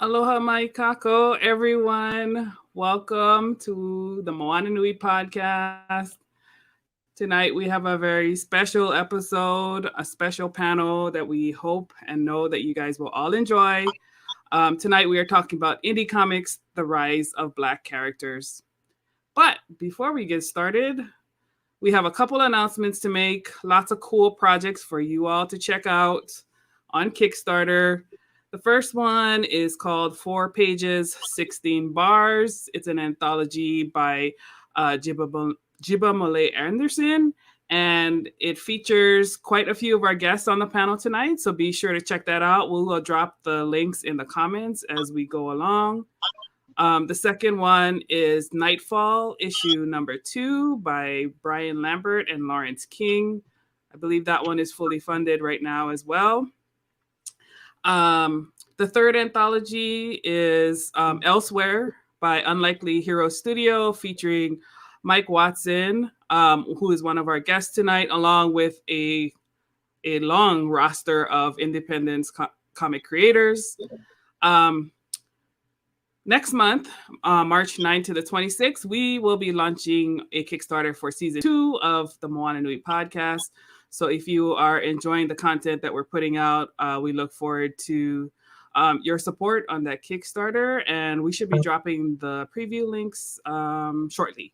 Aloha mai kako, everyone. Welcome to the Moana Nui Podcast. Tonight we have a very special episode, a special panel that we hope and know that you guys will all enjoy. Tonight we are talking about indie comics, the rise of Black characters. But before we get started, we have a couple announcements to make. Lots of cool projects for you all to check out on Kickstarter. The first one is called 4 Pages, 16 Bars. It's an anthology by Jiba Anderson, and it features quite a few of our guests on the panel tonight, so be sure to check that out. We'll drop the links in the comments as we go along. The second one is Nightfall, issue number 2 by Brian Lambert and Lawrence King. I believe that one is fully funded right now as well. The third anthology is Elsewhere by Unlikely Hero Studio, featuring Mike Watson, who is one of our guests tonight, along with a long roster of independent comic creators. Next month, March 9th to the 26th, we will be launching a Kickstarter for season 2 of the Moana Nui Podcast. So if you are enjoying the content that we're putting out, we look forward to your support on that Kickstarter, and we should be dropping the preview links shortly.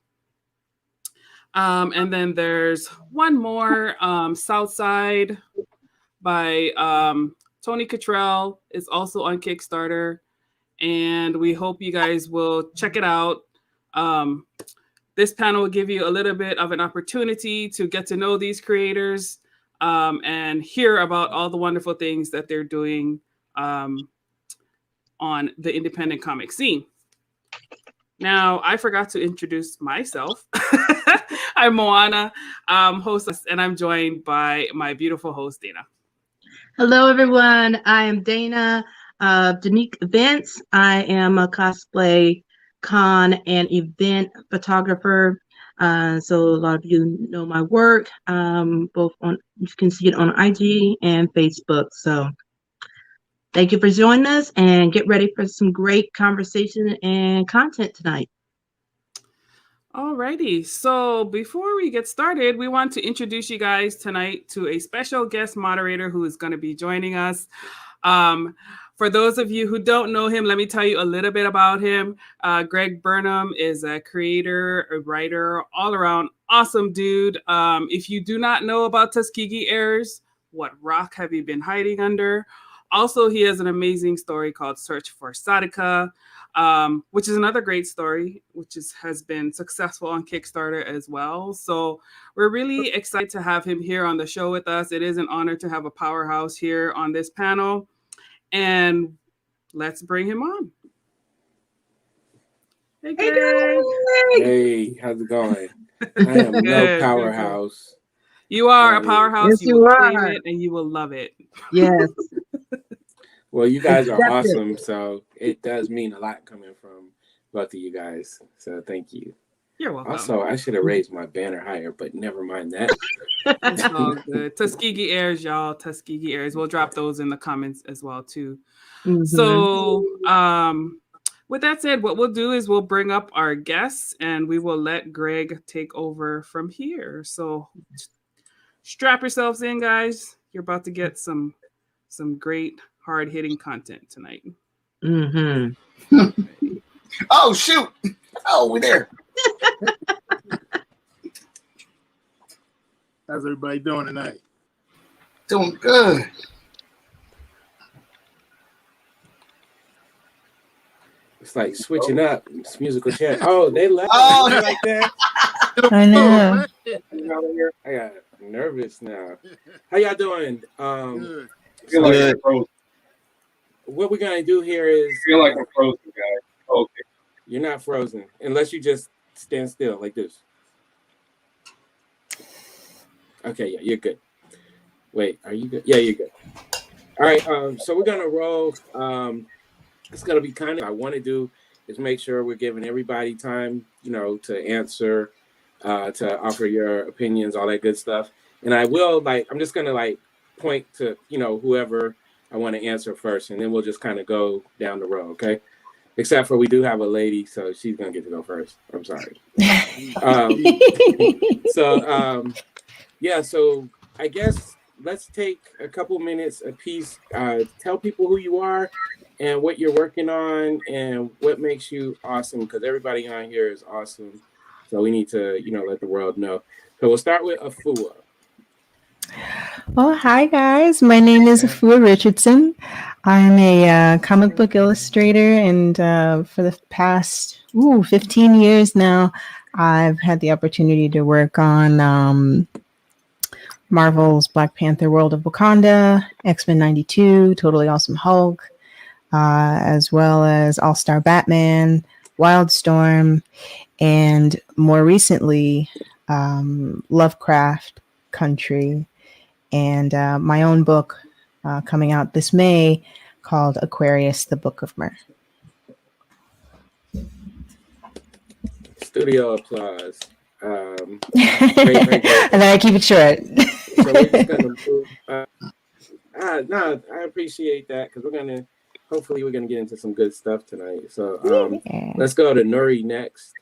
And then there's one more, Southside by Tony Kittrell. It's also on Kickstarter, and we hope you guys will check it out. This panel will give you a little bit of an opportunity to get to know these creators and hear about all the wonderful things that they're doing on the independent comic scene. Now, I forgot to introduce myself. I'm Moana, hostess, and I'm joined by my beautiful host, Dana. Hello, everyone. I am Dana of Danique Events. I am a cosplay con and event photographer. So a lot of you know my work, both on, you can see it on IG and Facebook. So thank you for joining us, and get ready for some great conversation and content tonight. Alrighty, so before we get started, we want to introduce you guys tonight to a special guest moderator who is going to be joining us. For those of you who don't know him, let me tell you a little bit about him. Greg Burnham is a creator, a writer, all-around awesome dude. If you do not know about Tuskegee Heirs, what rock have you been hiding under? Also, he has an amazing story called Search for Sadika, which is another great story, which has been successful on Kickstarter as well. So we're really excited to have him here on the show with us. It is an honor to have a powerhouse here on this panel. And let's bring him on. Hey, Greg. Hey, how's it going? I am no powerhouse. You are a powerhouse. Yes, you will are. claim it and you will love it. Yes. Well, you guys are awesome, so it does mean a lot coming from both of you guys. So thank you. You're welcome. Also, I should have raised my banner higher, but never mind that. It's all good. Tuskegee Heirs, y'all. Tuskegee Heirs. We'll drop those in the comments as well, too. Mm-hmm. So with that said, what we'll do is we'll bring up our guests and we will let Greg take over from here. So strap yourselves in, guys. You're about to get some great hard-hitting content tonight. Mm-hmm. Oh, shoot. Oh, we're there. How's everybody doing tonight? Doing good. It's like switching up. It's musical chair. Oh, they left. Oh, like that. I know. I got nervous now. How y'all doing? Good. I feel like I'm frozen. What we're gonna do here is I feel like I'm frozen, guys. Okay. You're not frozen unless you just stand still like this. Okay, yeah, you're good. Wait, are you good? Yeah, you're good. All right, so we're gonna roll. It's gonna be kind of, I want to do is make sure we're giving everybody time, to answer, to offer your opinions, all that good stuff. And I will, I'm just gonna point to, whoever I want to answer first, and then we'll just kind of go down the road, okay? Except for we do have a lady, so she's gonna get to go first. I'm sorry. So I guess let's take a couple minutes apiece. Tell people who you are and what you're working on and what makes you awesome, because everybody on here is awesome. So we need to, let the world know. So we'll start with Afua. Well, hi guys. My name is Afua Richardson. I'm a comic book illustrator, and for the past 15 years now, I've had the opportunity to work on Marvel's Black Panther: World of Wakanda, X-Men '92, Totally Awesome Hulk, as well as All-Star Batman, Wildstorm, and more recently, Lovecraft Country, and my own book coming out this May called Aquarius, the Book of Mer. Studio applause. Great. And then I keep it short. So we're just gonna move. No, I appreciate that, because hopefully we're gonna get into some good stuff tonight. So let's go to Nuri next.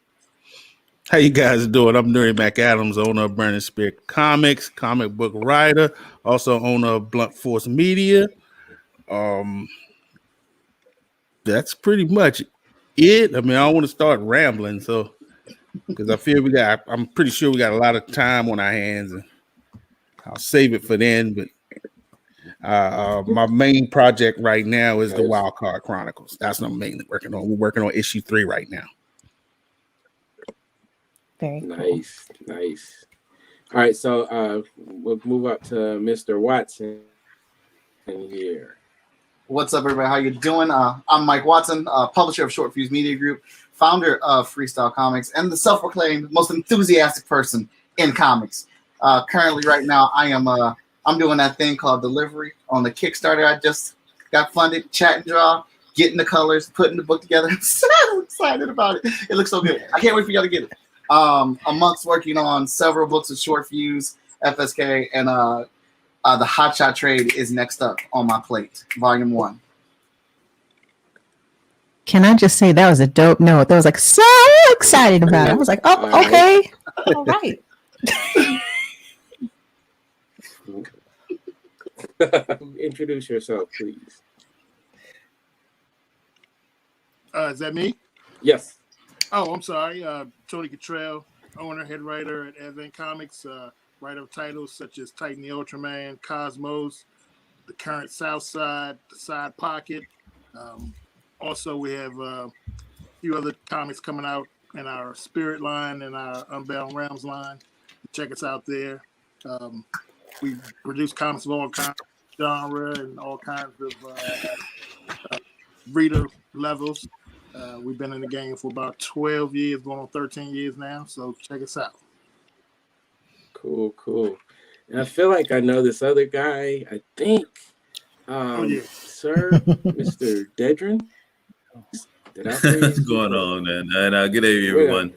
How you guys doing? I'm Nuri McAdams, owner of Burnham Spear Comics, comic book writer, also owner of Blunt Force Media. That's pretty much it. I mean, I don't want to start rambling, so because I feel I'm pretty sure we got a lot of time on our hands, and I'll save it for then. But my main project right now is the Wildcard Chronicles. That's what I'm mainly working on. We're working on issue 3 right now. Very cool. Nice. All right, so we'll move up to Mr. Watson here. What's up, everybody? How you doing? I'm Mike Watson, publisher of Short Fuse Media Group, founder of Freestyle Comics, and the self-proclaimed most enthusiastic person in comics. Currently, right now, I'm doing that thing called delivery on the Kickstarter. I just got funded, chat and draw, getting the colors, putting the book together. I'm so excited about it. It looks so good. I can't wait for y'all to get it. Amongst working on several books of Short Fuse, FSK, and the Hot Shot Trade is next up on my plate, Volume 1. Can I just say that was a dope note? That was like so excited about it. I was like, oh, okay. All right. Introduce yourself, please. Is that me? Yes. Oh, I'm sorry. Tony Kittrell, owner, head writer at Advent Comics, writer of titles such as Titan the Ultraman, Cosmos, The Current South Side, The Side Pocket. Also, we have a few other comics coming out in our Spirit line and our Unbound Realms line. Check us out there. We produce comics of all kinds of genre and all kinds of reader levels. We've been in the game for about 12 years, going on 13 years now, so check us out. Cool. And I feel like I know this other guy. I think, Sir, Mr. Dedren. What's going on, man? And good day, everyone.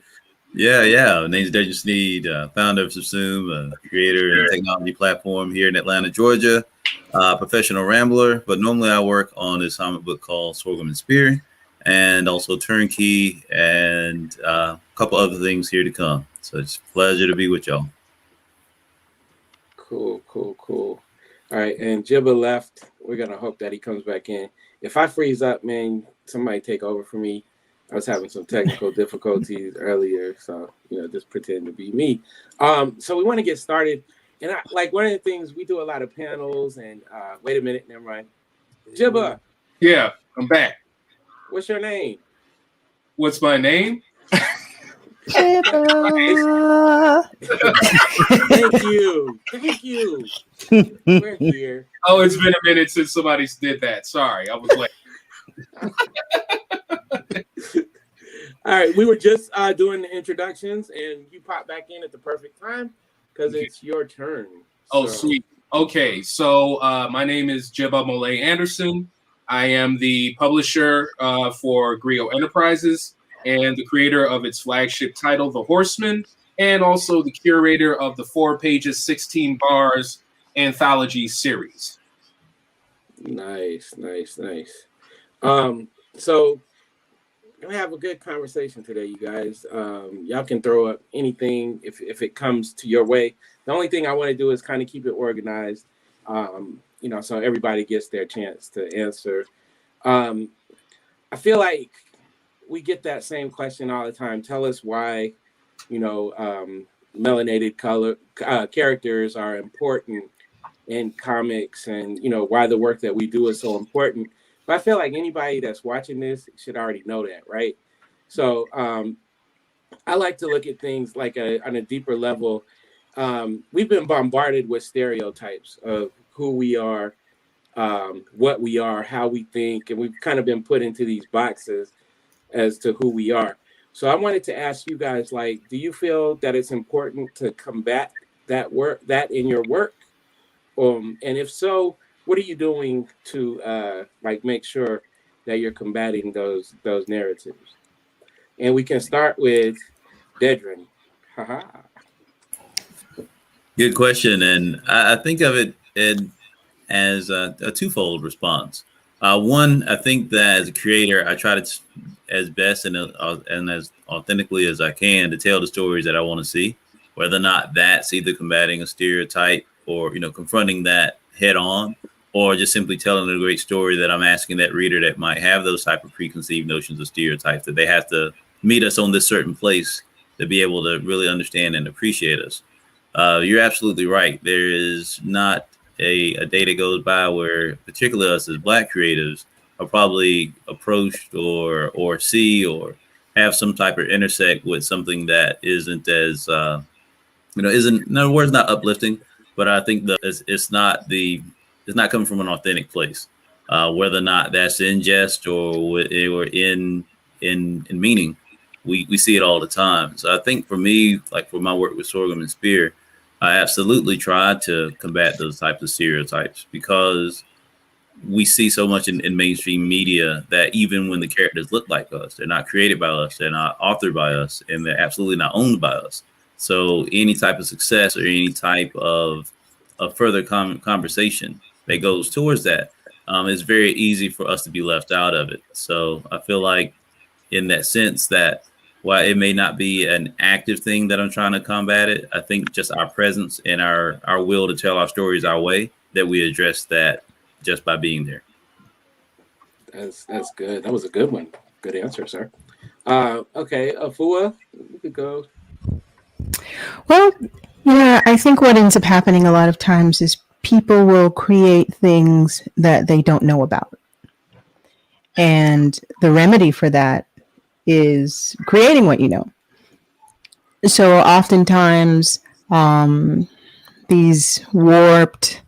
Yeah. My name's Dedren Snead, founder of Subsume, creator and technology platform here in Atlanta, Georgia. Professional rambler, but normally I work on this comic book called Sorgum and Spear, and also Turnkey, and a couple other things here to come. So it's a pleasure to be with y'all. Cool. All right, and Jiba left. We're gonna hope that he comes back in. If I freeze up, man, somebody take over for me. I was having some technical difficulties earlier, so just pretend to be me. So we want to get started, and one of the things we do a lot of panels. And wait a minute, never mind. Jiba. Yeah, I'm back. What's your name? What's my name? Thank you. We're here. Oh, it's been a minute since somebody did that. Sorry, I was late. All right, we were just doing the introductions, and you popped back in at the perfect time because it's your turn. Oh, sweet. Okay, so my name is Jiba Anderson. I am the publisher for Griot Enterprises and the creator of its flagship title, The Horsemen, and also the curator of the 4 pages, 16 bars anthology series. Nice. So we're gonna have a good conversation today, you guys. Y'all can throw up anything if it comes to your way. The only thing I want to do is kind of keep it organized, so everybody gets their chance to answer. I feel like we get that same question all the time. Tell us why, melanated color characters are important in comics, and why the work that we do is so important. But I feel like anybody that's watching this should already know that, right? So I like to look at things like on a deeper level. We've been bombarded with stereotypes of who we are, what we are, how we think, and we've kind of been put into these boxes as to who we are. So I wanted to ask you guys, do you feel that it's important to combat that in your work? And if so, what are you doing to make sure that you're combating those narratives? And we can start with Dedren. Haha. Good question, and I think of it as a twofold response. One, I think that as a creator, I try to, as best and as authentically as I can, to tell the stories that I want to see, whether or not that's either combating a stereotype or confronting that head on, or just simply telling a great story that I'm asking that reader that might have those type of preconceived notions of stereotypes, that they have to meet us on this certain place to be able to really understand and appreciate us. You're absolutely right. There is not a day that goes by where, particularly us as Black creatives, are probably approached or see or have some type of intersect with something that isn't as, isn't, in other words, not uplifting, but I think it's not coming from an authentic place, whether or not that's in jest or in meaning. We see it all the time. So I think for me, like for my work with Sorgum and Spear, I absolutely try to combat those types of stereotypes, because we see so much in mainstream media that even when the characters look like us, they're not created by us, they're not authored by us, and they're absolutely not owned by us. So any type of success or any type of further conversation that goes towards that, it's very easy for us to be left out of it. So I feel like in that sense that while it may not be an active thing that I'm trying to combat it, I think just our presence and our will to tell our stories our way, that we address that just by being there. That's good. That was a good one. Good answer, sir. Okay, Afua, you could go. Well, yeah, I think what ends up happening a lot of times is people will create things that they don't know about. And the remedy for that is creating what you know. So oftentimes, these warped,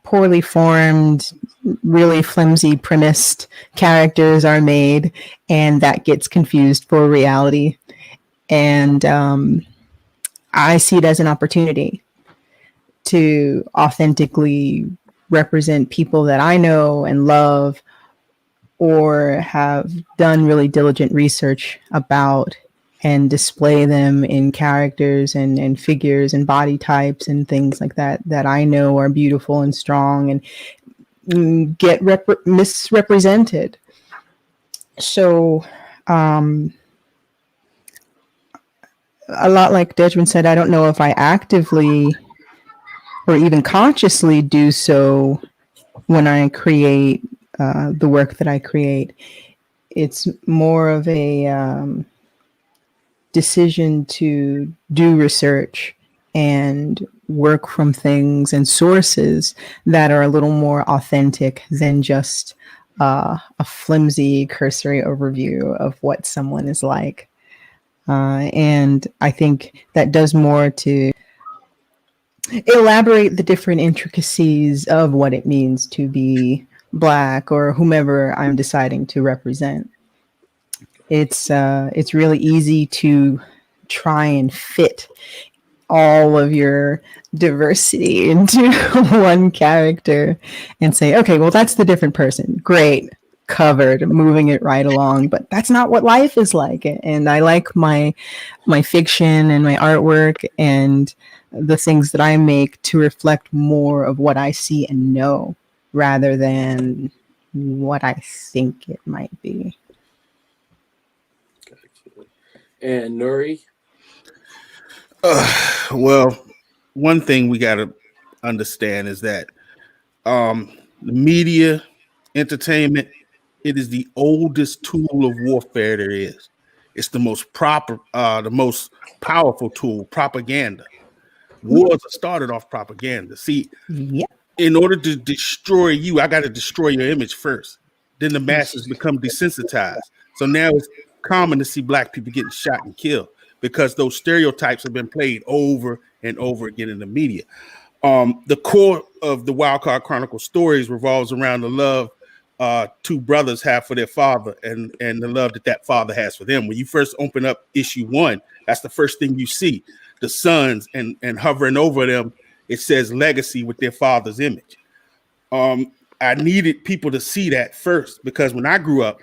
poorly formed, really flimsy premised characters are made, and that gets confused for reality. And I see it as an opportunity to authentically represent people that I know and love, or have done really diligent research about, and display them in characters and figures and body types and things like that I know are beautiful and strong and get misrepresented. So a lot like Dedren said, I don't know if I actively or even consciously do so when I create the work that I create. It's more of a decision to do research and work from things and sources that are a little more authentic than just a flimsy, cursory overview of what someone is like. And I think that does more to elaborate the different intricacies of what it means to be Black or whomever I'm deciding to represent. It's really easy to try and fit all of your diversity into one character and say, okay, well, that's the different person. Great. covered, moving it right along. But that's not what life is like. And I like my fiction and my artwork and the things that I make to reflect more of what I see and know rather than what I think it might be. And Nuri? Well, one thing we got to understand is that the media, entertainment, it is the oldest tool of warfare there is. It's the most powerful tool, propaganda. Wars are started off propaganda. See, in order to destroy you, I got to destroy your image first. Then the masses become desensitized. So now it's common to see Black people getting shot and killed because those stereotypes have been played over and over again in the media. The core of the Wildcard Chronicles stories revolves around the love two brothers have for their father and the love that father has for them. When you first open up issue 1, that's the first thing you see. The sons and hovering over them, it says legacy with their father's image. I needed people to see that first because when I grew up,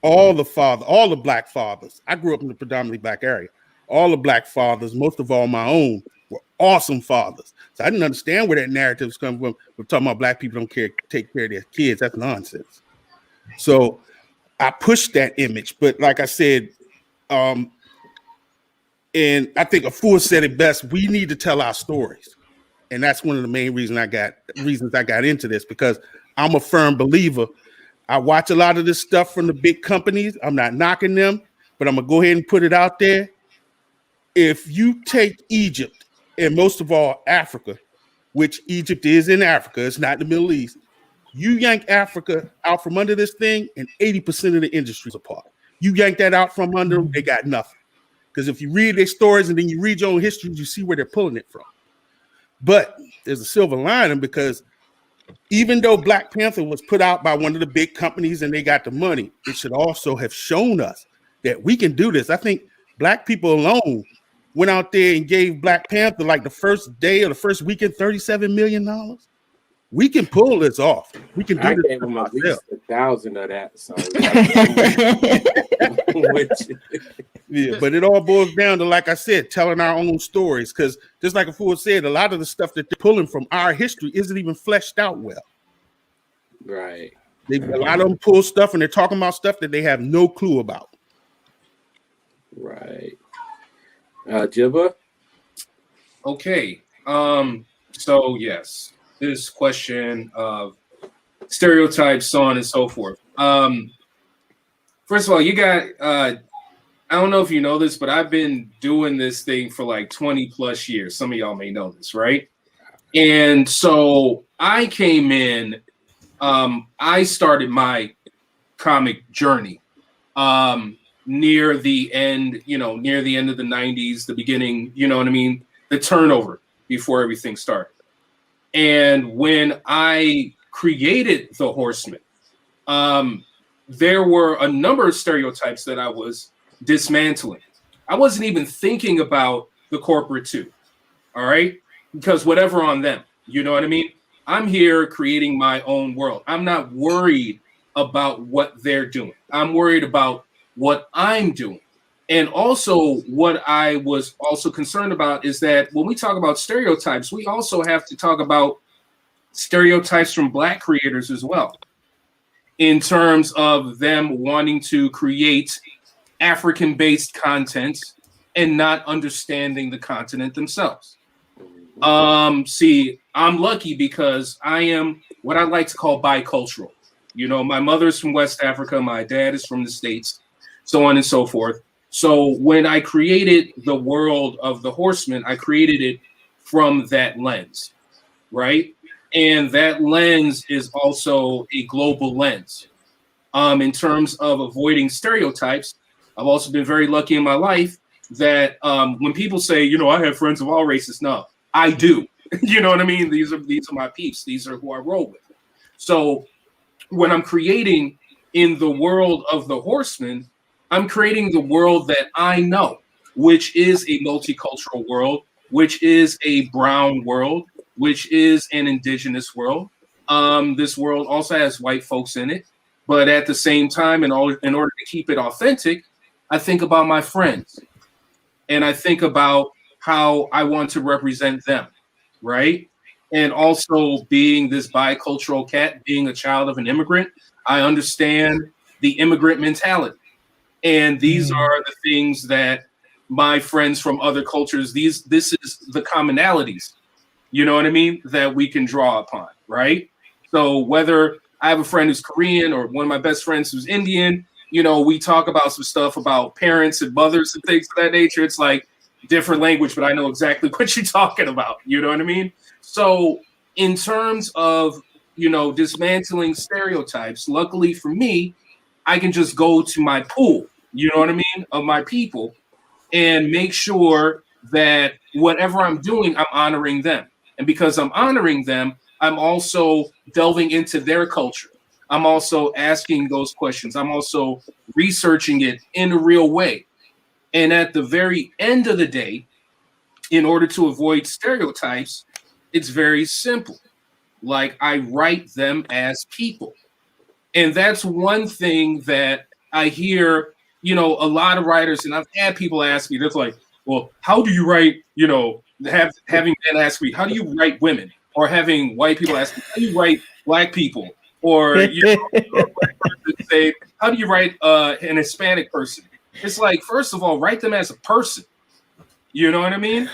all the Black fathers, I grew up in a predominantly Black area. All the Black fathers, most of all my own, were awesome fathers. So I didn't understand where that narrative was coming from. We're talking about Black people don't take care of their kids. That's nonsense. So I pushed that image, but like I said, and I think Afua said it best. We need to tell our stories, and that's one of the main reasons I got into this because I'm a firm believer. I watch a lot of this stuff from the big companies. I'm not knocking them, but I'm gonna go ahead and put it out there. If you take Egypt and most of all Africa, which Egypt is in Africa, it's not the Middle East. You yank Africa out from under this thing, and 80% of the industry's apart. You yank that out from under them, they got nothing. Because if you read their stories and then you read your own histories, you see where they're pulling it from. But there's a silver lining because even though Black Panther was put out by one of the big companies and they got the money, it should also have shown us that we can do this. I think Black people alone went out there and gave Black Panther like the first day or the first weekend $37 million. We can pull this off. We can do I this. gave him at least 1,000 of that. So yeah, but it all boils down to, like I said, telling our own stories. Because just like Afua said, a lot of the stuff that they're pulling from our history isn't even fleshed out well. Right. A lot of them pull stuff and they're talking about stuff that they have no clue about. Right. Jiba? Okay. So yes, this question of stereotypes, so on and so forth. First of all, you got I don't know if you know this, but I've been doing this thing for like 20 plus years. Some of y'all may know this, right? And so I came in, I started my comic journey near the end of the 90s, the beginning, you know what I mean? The turnover before everything started. And when I created the Horsemen, there were a number of stereotypes that I was dismantling. I wasn't even thinking about the corporate too, all right? Because whatever on them, you know what I mean? I'm here creating my own world. I'm not worried about what they're doing. I'm worried about what I'm doing. And also what I was also concerned about is that when we talk about stereotypes, we also have to talk about stereotypes from Black creators as well, in terms of them wanting to create African-based content and not understanding the continent themselves. See, I'm lucky because I am what I like to call bicultural. You know, my mother's from West Africa, my dad is from the States, so on and so forth. So when I created the world of the Horsemen, I created it from that lens, right? And that lens is also a global lens. In terms of avoiding stereotypes, I've also been very lucky in my life that when people say, you know, I have friends of all races, no, I do. You know what I mean? These are my peeps. These are who I roll with. So when I'm creating in the world of the Horsemen, I'm creating the world that I know, which is a multicultural world, which is a brown world, which is an indigenous world. This world also has white folks in it, But at the same time, in order to keep it authentic, I think about my friends, and I think about how I want to represent them, right? And also being this bicultural cat, being a child of an immigrant, I understand the immigrant mentality. And these are the things that my friends from other cultures, this is the commonalities, you know what I mean, that we can draw upon, right? So whether I have a friend who's Korean or one of my best friends who's Indian, you know, we talk about some stuff about parents and mothers and things of that nature. It's like different language, but I know exactly what you're talking about. You know what I mean? So in terms of, you know, dismantling stereotypes, luckily for me, I can just go to my pool, you know what I mean, of my people and make sure that whatever I'm doing, I'm honoring them. And because I'm honoring them, I'm also delving into their culture. I'm also asking those questions. I'm also researching it in a real way. And at the very end of the day, in order to avoid stereotypes, it's very simple. Like, I write them as people. And that's one thing that I hear, you know, a lot of writers, and I've had people ask me, that's like, well, how do you write, you know, having men ask me, how do you write women? Or having white people ask me, how do you write black people? Or, you know, say, how do you write an Hispanic person? It's like, first of all, write them as a person. You know what I mean?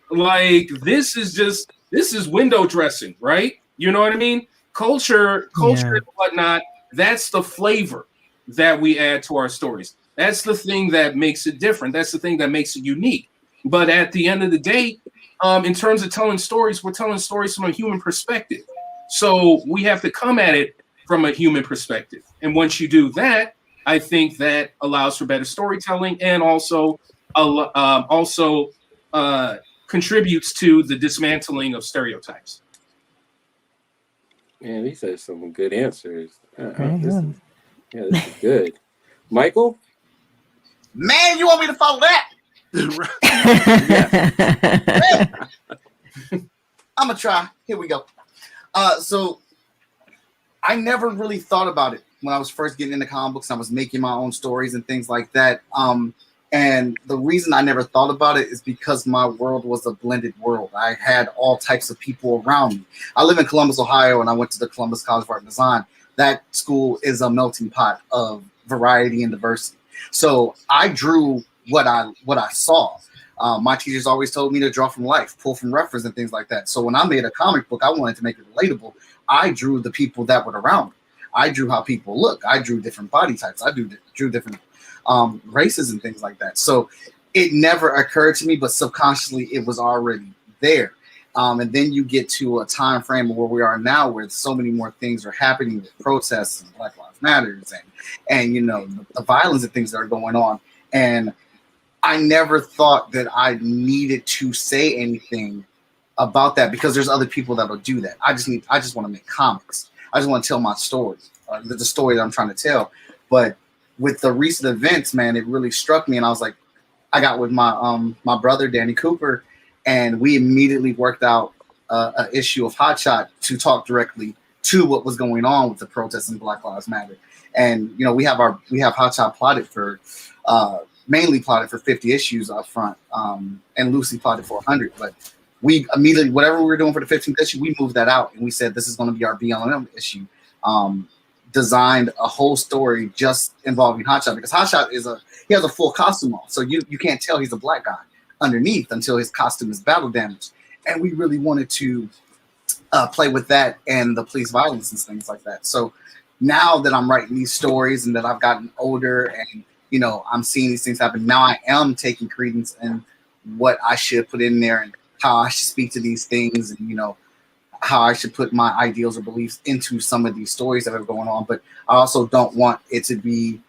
Like, this is window dressing, right? You know what I mean? Culture and whatnot, that's the flavor that we add to our stories. That's the thing that makes it different. That's the thing that makes it unique. But at the end of the day, in terms of telling stories, we're telling stories from a human perspective. So we have to come at it from a human perspective. And once you do that, I think that allows for better storytelling and also contributes to the dismantling of stereotypes. Man, these are some good answers. This is good. Michael? Man, you want me to follow that? I'm gonna try. Here we go. So I never really thought about it when I was first getting into comic books. I was making my own stories and things like that. And the reason I never thought about it is because my world was a blended world. I had all types of people around me. I live in Columbus, Ohio, and I went to the Columbus College of Art and Design. That school is a melting pot of variety and diversity. So I drew what I saw. My teachers always told me to draw from life, pull from reference and things like that. So when I made a comic book, I wanted to make it relatable. I drew the people that were around me. I drew how people look. I drew different body types. I drew different races and things like that. So it never occurred to me, but subconsciously it was already there. And then you get to a time frame where we are now, where so many more things are happening with protests and Black Lives Matters and you know, the violence and things that are going on. And I never thought that I needed to say anything about that because there's other people that will do that. I just want to make comics. I just want to tell my story, the story that I'm trying to tell. But with the recent events, man, it really struck me, and I was like, I got with my brother Danny Cooper, and we immediately worked out an issue of Hot Shot to talk directly to what was going on with the protests and Black Lives Matter. And you know, we have Hot Shot plotted for mainly plotted for 50 issues up front, and loosely plotted for 100. But we immediately, whatever we were doing for the 15th issue, we moved that out, and we said this is going to be our BLM issue. Designed a whole story just involving Hotshot because Hotshot he has a full costume on, so you can't tell he's a black guy underneath until his costume is battle damaged. And we really wanted to play with that and the police violence and things like that. So now that I'm writing these stories and that I've gotten older and you know I'm seeing these things happen, now I am taking credence in what I should put in there and how I should speak to these things and you know how I should put my ideals or beliefs into some of these stories that are going on. But I also don't want it to be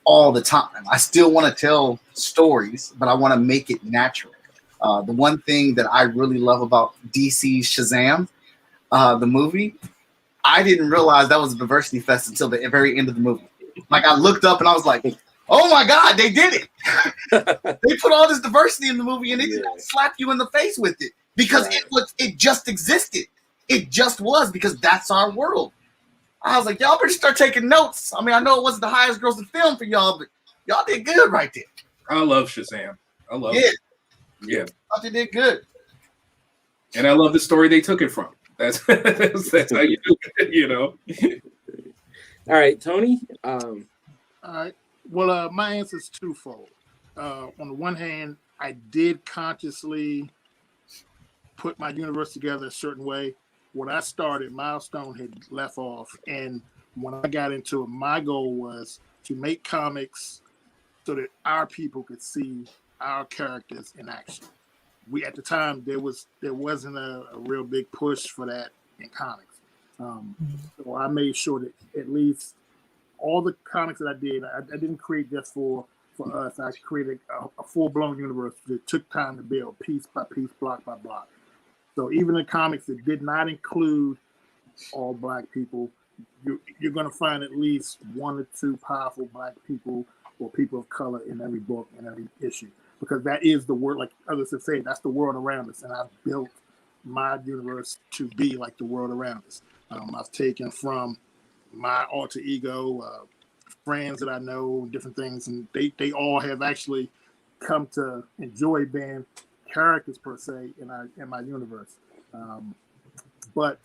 all the time. I still want to tell stories, but I want to make it natural. The one thing that I really love about DC's Shazam, the movie, I didn't realize that was a diversity fest until the very end of the movie. Like I looked up and I was like, oh my God, they did it. They put all this diversity in the movie and they did not slap you in the face with it. Because it just existed. It just was because that's our world. I was like, y'all better start taking notes. I mean, I know it wasn't the highest grossing film for y'all, but y'all did good right there. I love Shazam. I love it. Yeah. I thought they did good. And I love the story they took it from. That's how you do it, you know. All right, Tony. All right. Well, my answer is twofold. On the one hand, I did consciously put my universe together a certain way. When I started, Milestone had left off, and when I got into it, my goal was to make comics so that our people could see our characters in action. We at the time there wasn't a real big push for that in comics, so I made sure that at least all the comics that I did, I didn't create just for us. I created a full-blown universe that took time to build, piece by piece, block by block. So even in comics that did not include all Black people, you're going to find at least one or two powerful Black people or people of color in every book and every issue, because that is the world. Like others have said, that's the world around us, and I've built my universe to be like the world around us. I've taken from my alter ego, friends that I know, different things, and they all have actually come to enjoy being characters per se in my universe, but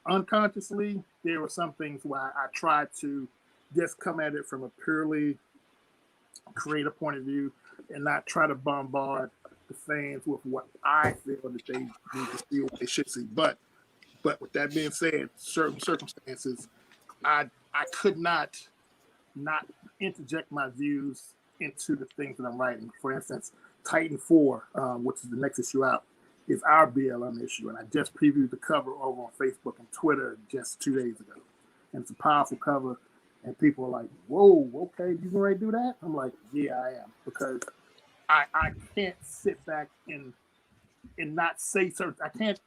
unconsciously there were some things where I tried to just come at it from a purely creative point of view and not try to bombard the fans with what I feel that they need to see, what they should see. But with that being said, certain circumstances, I could not interject my views into the things that I'm writing. For instance, Titan 4, which is the next issue out, is our BLM issue. And I just previewed the cover over on Facebook and Twitter just 2 days ago. And it's a powerful cover. And people are like, whoa, okay, you gonna do that? I'm like, yeah, I am. Because I can't sit back and not say certain, I can't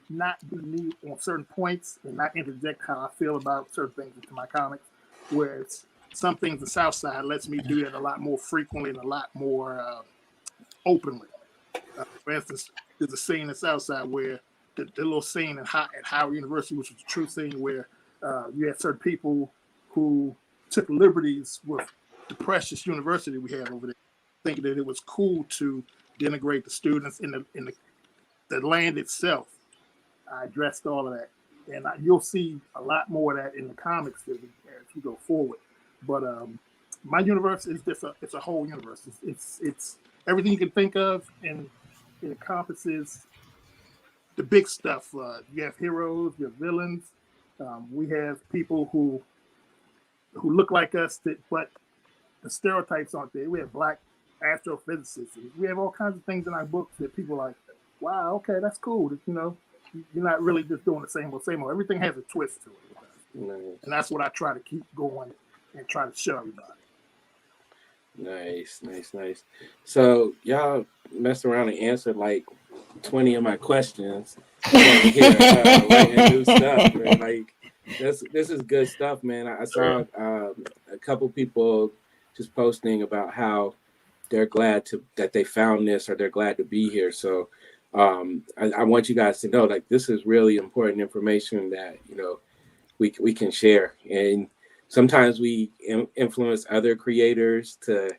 not be me on certain points and not interject how I feel about certain things into my comics. Whereas some things the South Side lets me do that a lot more frequently and a lot more openly. For instance, there's a scene in Southside where the little scene at Howard University, which was a true scene where you had certain people who took liberties with the precious university we have over there, thinking that it was cool to denigrate the students in the land itself. I addressed all of that, and you'll see a lot more of that in the comics as we go forward. But my universe is just it's a whole universe. It's everything you can think of, and it encompasses the big stuff. You have heroes, you have villains. We have people who look like us, but the stereotypes aren't there. We have Black astrophysicists. We have all kinds of things in our books that people are like, wow, okay, that's cool. That, you're not really just doing the same old. Everything has a twist to it. Nice. And that's what I try to keep going and try to show everybody. Nice. So y'all messed around and answered like 20 of my questions. Writing new stuff, man. Like this is good stuff, man. I saw a couple people just posting about how they're glad that they found this, or they're glad to be here. So I want you guys to know, like, this is really important information that we can share. And sometimes we influence other creators to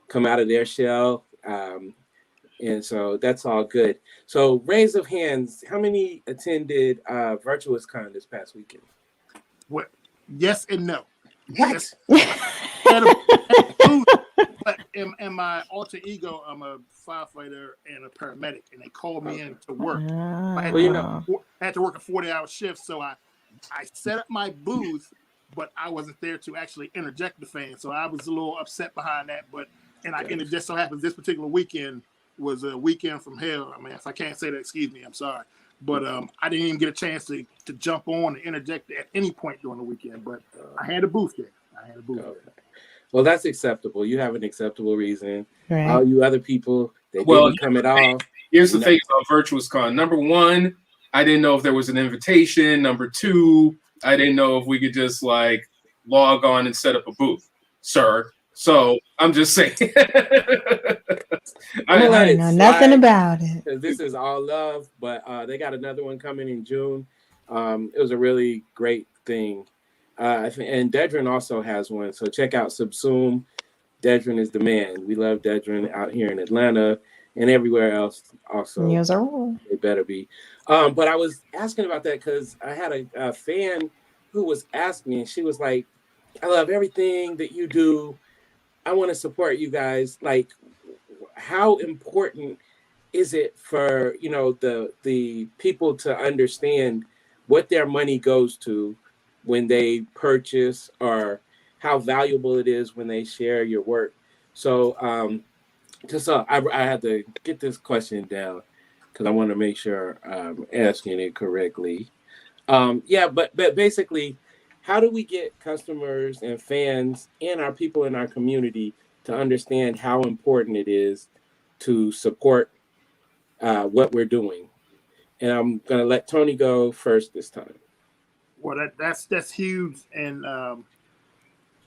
come out of their shell. And so that's all good. So raise of hands, how many attended Virtuous Con this past weekend? What? Yes and no. What? But in my alter ego, I'm a firefighter and a paramedic, and they called me in to work. I had to work a 40-hour shift, so I set up my booth, but I wasn't there to actually interject the fans. So I was a little upset behind that. And it just so happens this particular weekend was a weekend from hell. I mean, if I can't say that, excuse me, I'm sorry. But I didn't even get a chance to jump on and interject at any point during the weekend. But I had a booth there. Well, that's acceptable. You have an acceptable reason. Right. All you other people, they didn't come at all. Here's the thing about Virtuous Con. Number one, I didn't know if there was an invitation. Number two, I didn't know if we could just like log on and set up a booth, sir. So I'm just saying. I know nothing about it. This is all love, but they got another one coming in June. It was a really great thing. And Dedren also has one. So check out Subsume. Dedren is the man. We love Dedren out here in Atlanta and everywhere else. Also, Yes, sir. it better be. But I was asking about that because I had a fan who was asking me, and she was like, "I love everything that you do. I want to support you guys. Like, how important is it for the people to understand what their money goes to when they purchase, or how valuable it is when they share your work?" So I had to get this question down because I want to make sure I'm asking it correctly. But basically, how do we get customers and fans and our people in our community to understand how important it is to support what we're doing? And I'm going to let Tony go first this time. Well, that's huge. And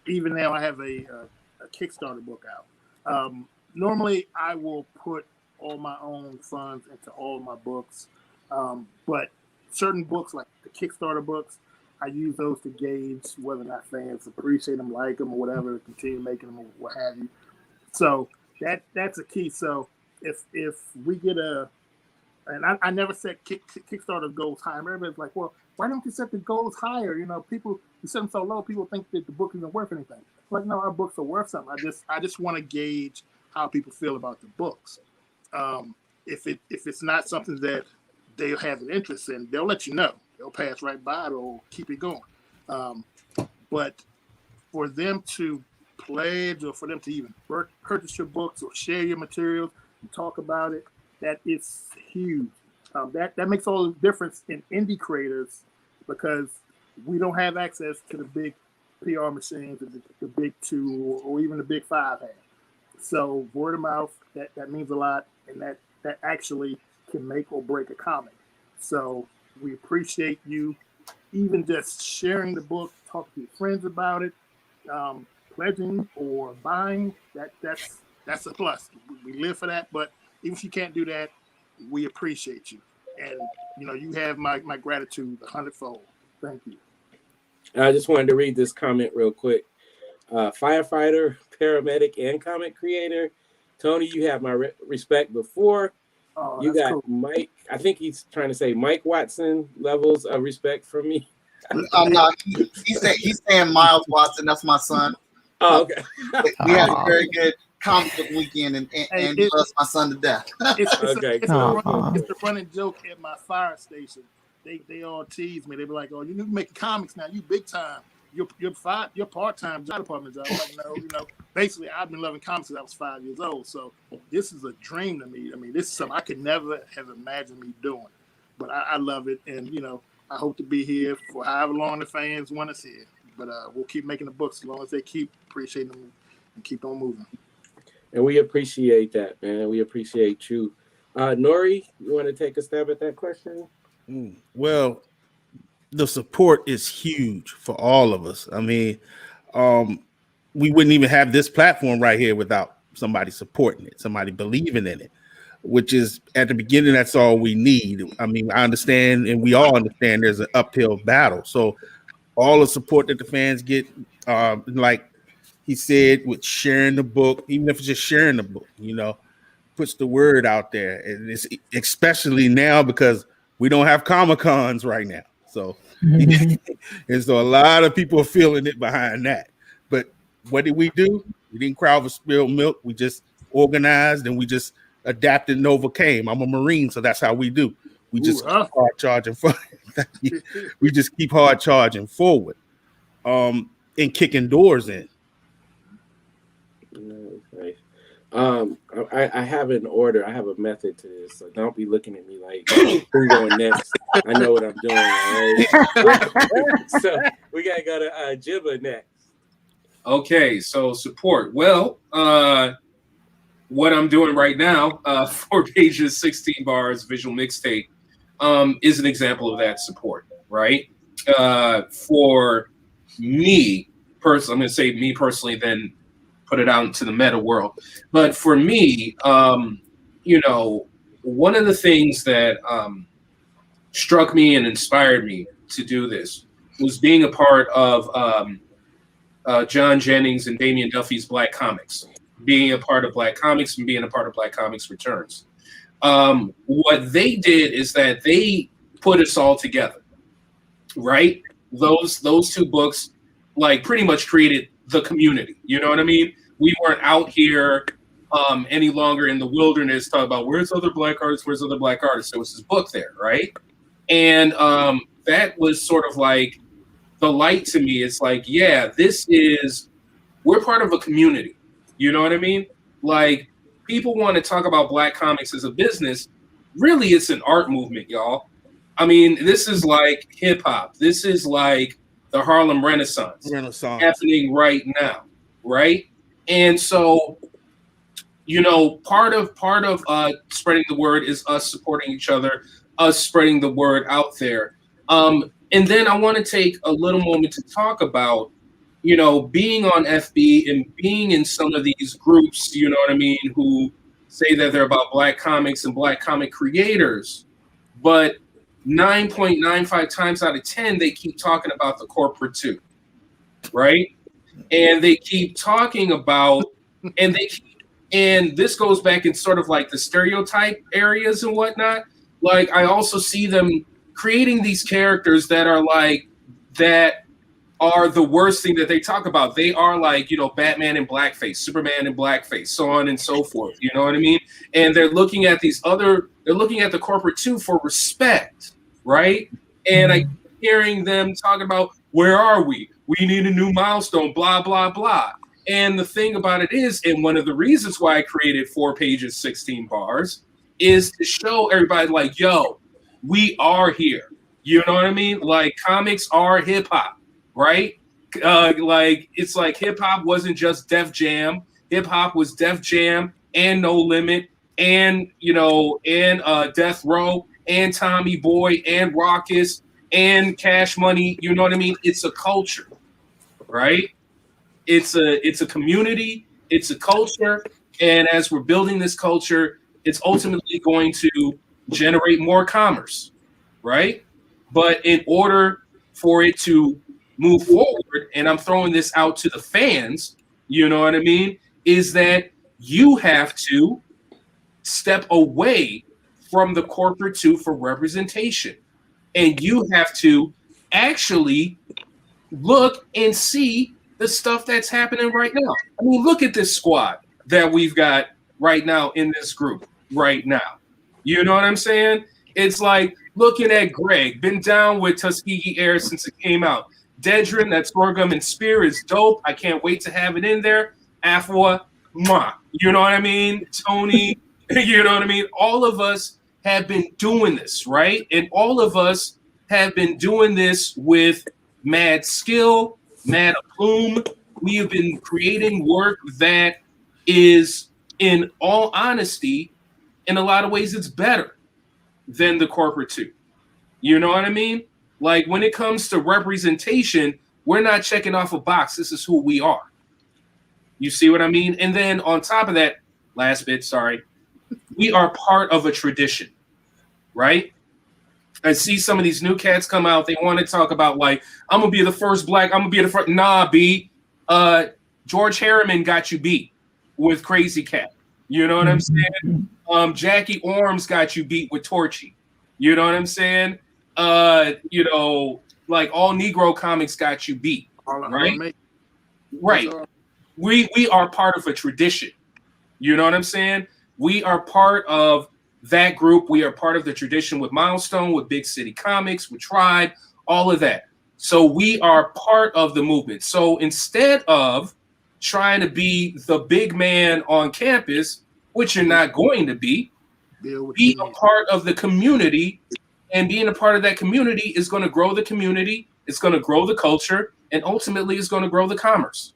even now I have a Kickstarter book out. Normally I will put all my own funds into all of my books. But certain books, like the Kickstarter books, I use those to gauge whether or not fans appreciate them, like them, or whatever, continue making them, or what have you. So that's a key. So if we get and I never set Kickstarter goals high. Everybody's like, well, why don't you set the goals higher? People, you set them so low, people think that the book isn't worth anything. Like, no, our books are worth something. I just want to gauge how people feel about the books. If it's not something that they have an interest in, they'll let you know. They'll pass right by it or keep it going. But for them to pledge, or for them to even purchase your books or share your materials and talk about it, that is huge. That makes all the difference in indie creators, because we don't have access to the big PR machines that the big two or even the big five have. So word of mouth, that means a lot, and that actually can make or break a comic. So we appreciate you even just sharing the book, talking to your friends about it, pledging or buying. That's a plus. We live for that. But even if you can't do that, we appreciate you, and you have my gratitude 100-fold. Thank you. I just wanted to read this comment real quick. Firefighter, paramedic, and comic creator. Tony, you have my respect before. Oh, you got cool. Mike. I think he's trying to say Mike Watson levels of respect from me. No, he's saying Miles Watson. That's my son. Oh, okay. We had a very good comic book weekend, and he loves my son to death. It's a running joke at my fire station. They all tease me. They be like, "Oh, you making comics now? You big time. You're part-time job department job." I'm like, no, basically I've been loving comics since I was 5 years old. So this is a dream to me. I mean, this is something I could never have imagined me doing. But I love it, and I hope to be here for however long the fans want us here. But we'll keep making the books as long as they keep appreciating them and keep on moving. And we appreciate that, man. We appreciate you. Nuri, you want to take a stab at that question? Well, the support is huge for all of us. I mean, we wouldn't even have this platform right here without somebody supporting it, somebody believing in it, which is at the beginning, that's all we need. I mean, I understand, and we all understand there's an uphill battle. So all the support that the fans get, like he said, with sharing the book, even if it's just sharing the book, puts the word out there. And it's especially now because we don't have Comic-Cons right now. So, and so a lot of people are feeling it behind that. But what did we do? We didn't cry over spilled milk. We just organized and we just adapted and overcame. I'm a Marine, so that's how we do. We just keep hard charging forward. We just keep hard charging forward, and kicking doors in. Nice. I have an order. I have a method to this, so don't be looking at me like who's going next. I know what I'm doing. All right? So we gotta go to Jiba next. Okay, so support. Well, what I'm doing right now, 4 pages, 16 bars, visual mixtape, is an example of that support, right? For me personally, I'm going to say me personally, then put it out into the meta world. But for me, one of the things that struck me and inspired me to do this was being a part of John Jennings and Damian Duffy's Black Comics, being a part of Black Comics and being a part of Black Comics Returns. What they did is that they put us all together, right? Those two books, like, pretty much created the community. You know what I mean? We weren't out here any longer in the wilderness talking about where's other Black artists, where's other Black artists. There was this book there, right? And that was sort of like the light to me. It's like, yeah, we're part of a community. You know what I mean? Like, people want to talk about Black comics as a business. Really, it's an art movement, y'all. I mean, this is like hip hop. This is like the Harlem Renaissance happening right now, right? And so, you know, part of spreading the word is us supporting each other, us spreading the word out there. And then I want to take a little moment to talk about, you know, being on FB and being in some of these groups, you know what I mean, who say that they're about Black comics and Black comic creators, but 9.95 times out of 10, they keep talking about the corporate too, right? And they keep talking about, and this goes back in sort of like the stereotype areas and whatnot. Like, I also see them creating these characters that are like, that are the worst thing that they talk about. They are like, you know, Batman in blackface, Superman in blackface, so on and so forth. You know what I mean? And they're looking at they're looking at the corporate too for respect, right? And I hearing them talking about, where are we? We need a new milestone, blah, blah, blah. And the thing about it is, and one of the reasons why I created 4 pages, 16 bars, is to show everybody like, yo, we are here. You know what I mean? Like, comics are hip hop, right? Like, it's like hip hop wasn't just Def Jam. Hip hop was Def Jam and No Limit and, you know, and Death Row and Tommy Boy and Raucus and Cash Money. You know what I mean? It's a culture, right? It's a community. It's a culture. And as we're building this culture, it's ultimately going to generate more commerce, right? But in order for it to move forward, and I'm throwing this out to the fans, you know what I mean, is that you have to step away from the corporate too for representation. And you have to actually look and see the stuff that's happening right now. I mean, look at this squad that we've got right now in this group right now. You know what I'm saying? It's like looking at Greg, been down with Tuskegee Heirs since it came out. Dedren, that Sorghum and Spear is dope. I can't wait to have it in there. Afua, you know what I mean? Tony, you know what I mean? All of us have been doing this, right? And all of us have been doing this with mad skill, mad aplomb. We have been creating work that is, in all honesty, in a lot of ways, it's better than the corporate too. You know what I mean? Like, when it comes to representation, we're not checking off a box. This is who we are. You see what I mean? And then on top of that, last bit, sorry, we are part of a tradition, right? I see some of these new cats come out. They want to talk about, like, I'm going to be the first Black. I'm going to be the first. Nah, B. George Harriman got you beat with Crazy Cat. You know what I'm saying? Jackie Orms got you beat with Torchy. You know what I'm saying? You know, like, all Negro comics got you beat, right? Right. We are part of a tradition. You know what I'm saying? We are part of that group. We are part of the tradition with Milestone, with Big City Comics, with Tribe, all of that. So we are part of the movement. So instead of trying to be the big man on campus, which you're not going to be a part of the community. And being a part of that community is going to grow the community. It's going to grow the culture. And ultimately, it's going to grow the commerce.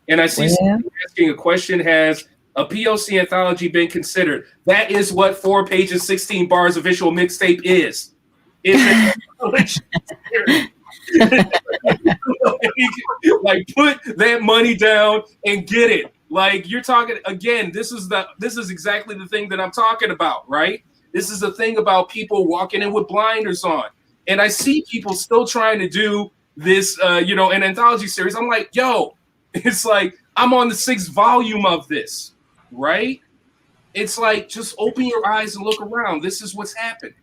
And I see someone asking a question, has a POC anthology been considered? That is what 4 pages, 16 bars of visual mixtape is. It's like, put that money down and get it. Like, you're talking, again, this is exactly the thing that I'm talking about, right? This is the thing about people walking in with blinders on. And I see people still trying to do this, an anthology series. I'm like, yo, it's like, I'm on the 6th volume of this, right? It's like, just open your eyes and look around. This is what's happening.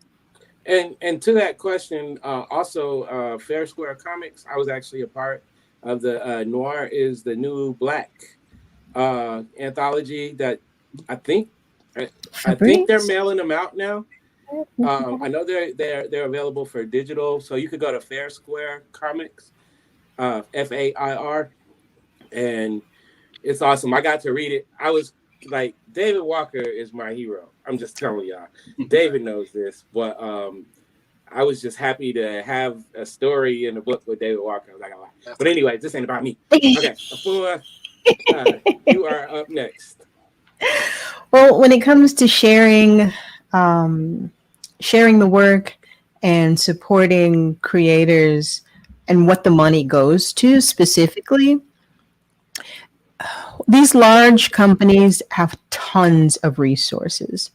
And to that question, also Fair Square Comics, I was actually a part of the Noir is the New Black anthology that I think they're mailing them out now. I know they're available for digital, so you could go to Fair Square Comics, FAIR, and it's awesome. I got to read it. I was like, David Walker is my hero. I'm just telling y'all. David knows this, but I was just happy to have a story in the book with David Walker. I was like, but anyway, this ain't about me. Okay, Afua, you are up next. Well, when it comes to sharing the work and supporting creators and what the money goes to specifically, these large companies have tons of resources,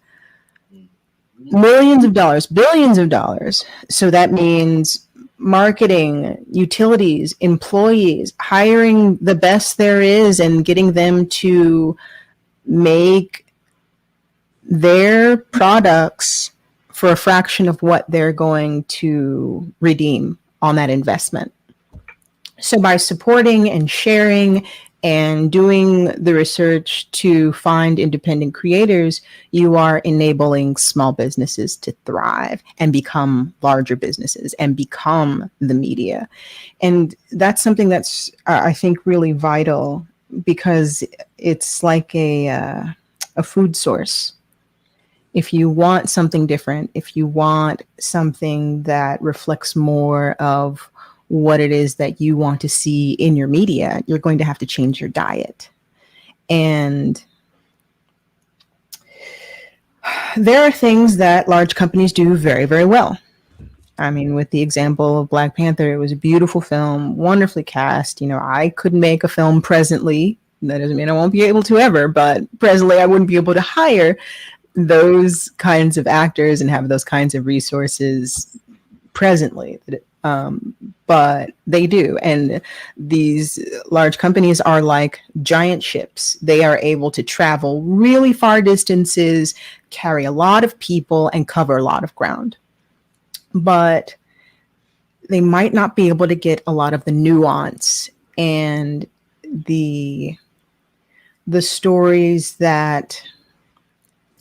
millions of dollars, billions of dollars. So that means marketing, utilities, employees, hiring the best there is and getting them to make their products for a fraction of what they're going to redeem on that investment. So by supporting and sharing and doing the research to find independent creators, you are enabling small businesses to thrive and become larger businesses and become the media. And that's something that's, I think, really vital, because it's like a food source. If you want something different, if you want something that reflects more of what it is that you want to see in your media, you're going to have to change your diet. And there are things that large companies do very, very well. I mean, with the example of Black Panther, it was a beautiful film, wonderfully cast. I couldn't make a film presently. That doesn't mean I won't be able to ever, but presently I wouldn't be able to hire those kinds of actors and have those kinds of resources presently. But they do. And these large companies are like giant ships. They are able to travel really far distances, carry a lot of people, and cover a lot of ground. But they might not be able to get a lot of the nuance and the stories that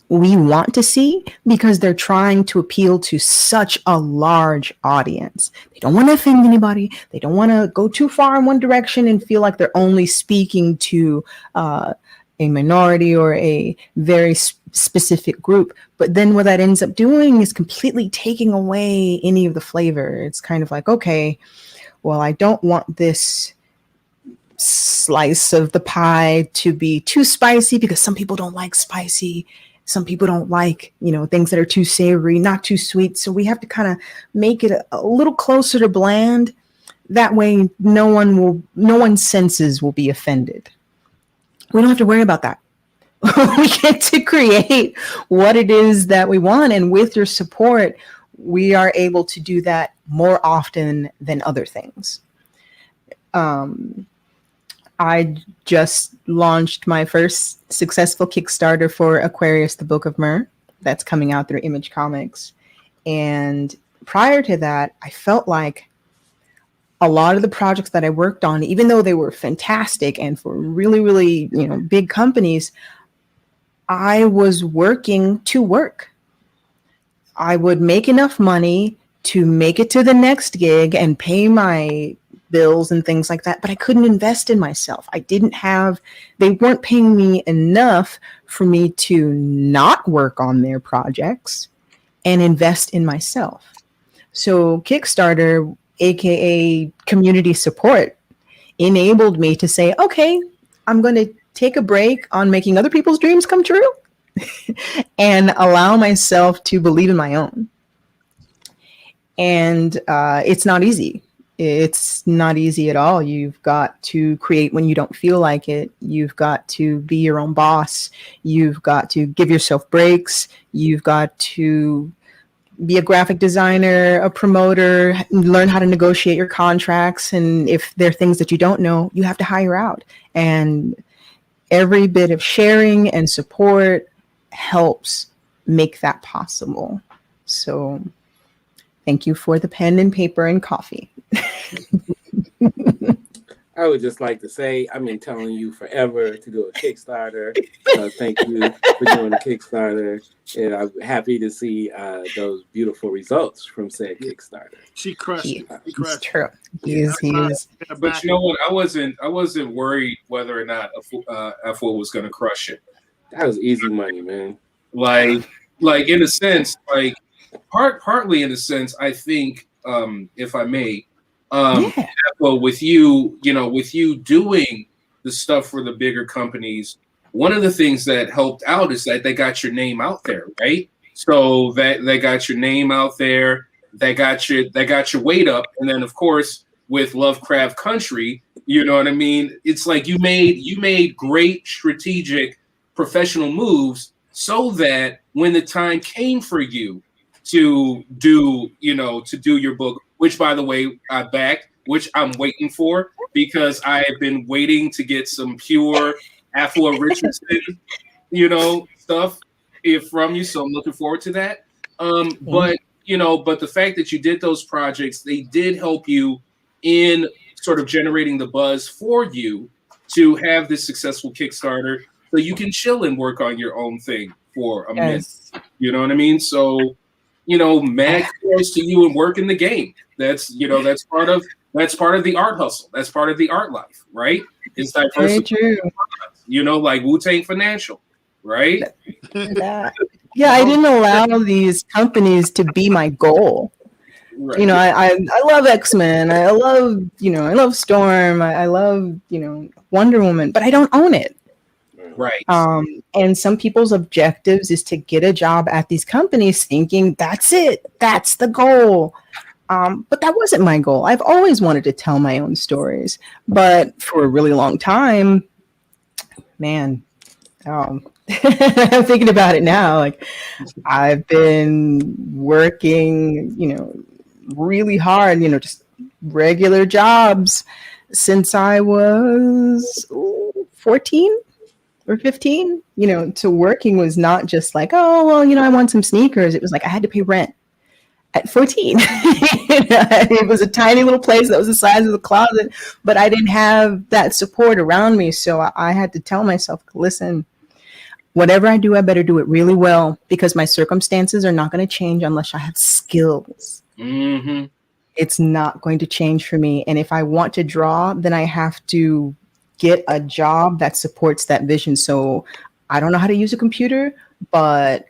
we want to see, because they're trying to appeal to such a large audience. They don't want to offend anybody. They don't want to go too far in one direction and feel like they're only speaking to a minority or a very specific group. But then what that ends up doing is completely taking away any of the flavor. It's kind of like, okay, well, I don't want this slice of the pie to be too spicy, because some people don't like spicy. Some people don't like, things that are too savory, not too sweet. So we have to kind of make it a little closer to bland. That way, no one's senses will be offended. We don't have to worry about that. We get to create what it is that we want. And with your support, we are able to do that more often than other things. I just launched my first successful Kickstarter for Aquarius, the Book of Mer. That's coming out through Image Comics. And prior to that, I felt like a lot of the projects that I worked on, even though they were fantastic and for really, really, big companies, I was working to work. I would make enough money to make it to the next gig and pay my bills and things like that, but I couldn't invest in myself. They weren't paying me enough for me to not work on their projects and invest in myself. So Kickstarter, aka community support, enabled me to say, okay, I'm going to take a break on making other people's dreams come true and allow myself to believe in my own. And it's not easy. It's not easy at all. You've got to create when you don't feel like it. You've got to be your own boss. You've got to give yourself breaks. You've got to be a graphic designer, a promoter, learn how to negotiate your contracts. And if there are things that you don't know, you have to hire out. And every bit of sharing and support helps make that possible. So thank you for the pen and paper and coffee. I would just like to say, I've been telling you forever to do a Kickstarter. Thank you for doing the Kickstarter. And I'm happy to see those beautiful results from said Kickstarter. She crushed it. She He's crushed true. He is. But you know what? I wasn't worried whether or not Afua was going to crush it. That was easy money, man. Like in a sense, like partly in a sense, I think, if I may, well, with you doing the stuff for the bigger companies, one of the things that helped out is that they got your name out there, right? So that they got your name out there, they got your weight up, and then of course with Lovecraft Country, you know what I mean? It's like you made great strategic professional moves so that when the time came for you to do your book, which by the way I backed, which I'm waiting for because I have been waiting to get some pure Afua Richardson, stuff from you. So I'm looking forward to that. But the fact that you did those projects, they did help you in sort of generating the buzz for you to have this successful Kickstarter, so you can chill and work on your own thing for a minute. You know what I mean? So, mad kudos to you and work in the game. That's part of the art hustle. That's part of the art life, right? It's diversity. Very true. Like Wu-Tang Financial, right? Yeah, I didn't allow these companies to be my goal. Right. I love X-Men. I love Storm. I love, Wonder Woman, but I don't own it. Right. And some people's objectives is to get a job at these companies thinking that's it. That's the goal. But that wasn't my goal. I've always wanted to tell my own stories, but for a really long time, man, I'm thinking about it now. Like I've been working, really hard, just regular jobs since I was 14 or 15. To working was not just like, oh, well, I want some sneakers. It was like I had to pay rent at 14. It was a tiny little place that was the size of the closet, but I didn't have that support around me. So I had to tell myself, listen, whatever I do, I better do it really well because my circumstances are not going to change unless I have skills. Mm-hmm. It's not going to change for me. And if I want to draw, then I have to get a job that supports that vision. So I don't know how to use a computer, but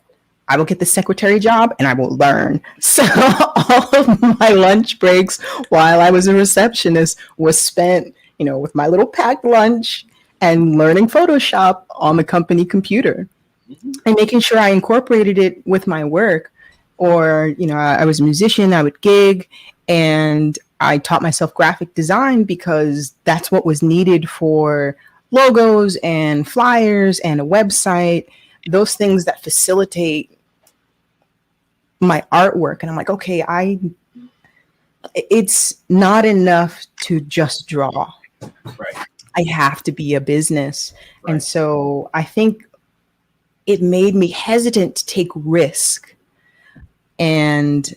I will get the secretary job and I will learn. So all of my lunch breaks while I was a receptionist was spent, with my little packed lunch and learning Photoshop on the company computer and making sure I incorporated it with my work. Or, I was a musician, I would gig, and I taught myself graphic design because that's what was needed for logos and flyers and a website, those things that facilitate my artwork. And I'm like, okay, it's not enough to just draw. Right. I have to be a business. Right. And so I think it made me hesitant to take risk. And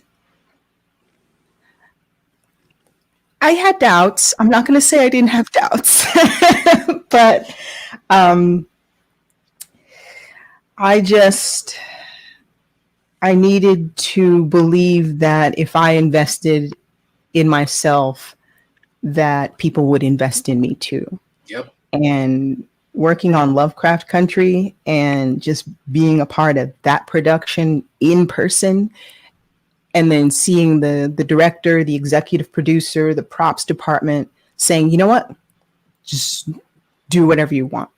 I had doubts. I'm not going to say I didn't have doubts, but I needed to believe that if I invested in myself, that people would invest in me too. Yep. And working on Lovecraft Country and just being a part of that production in person, and then seeing the director, the executive producer, the props department saying, you know what, just do whatever you want.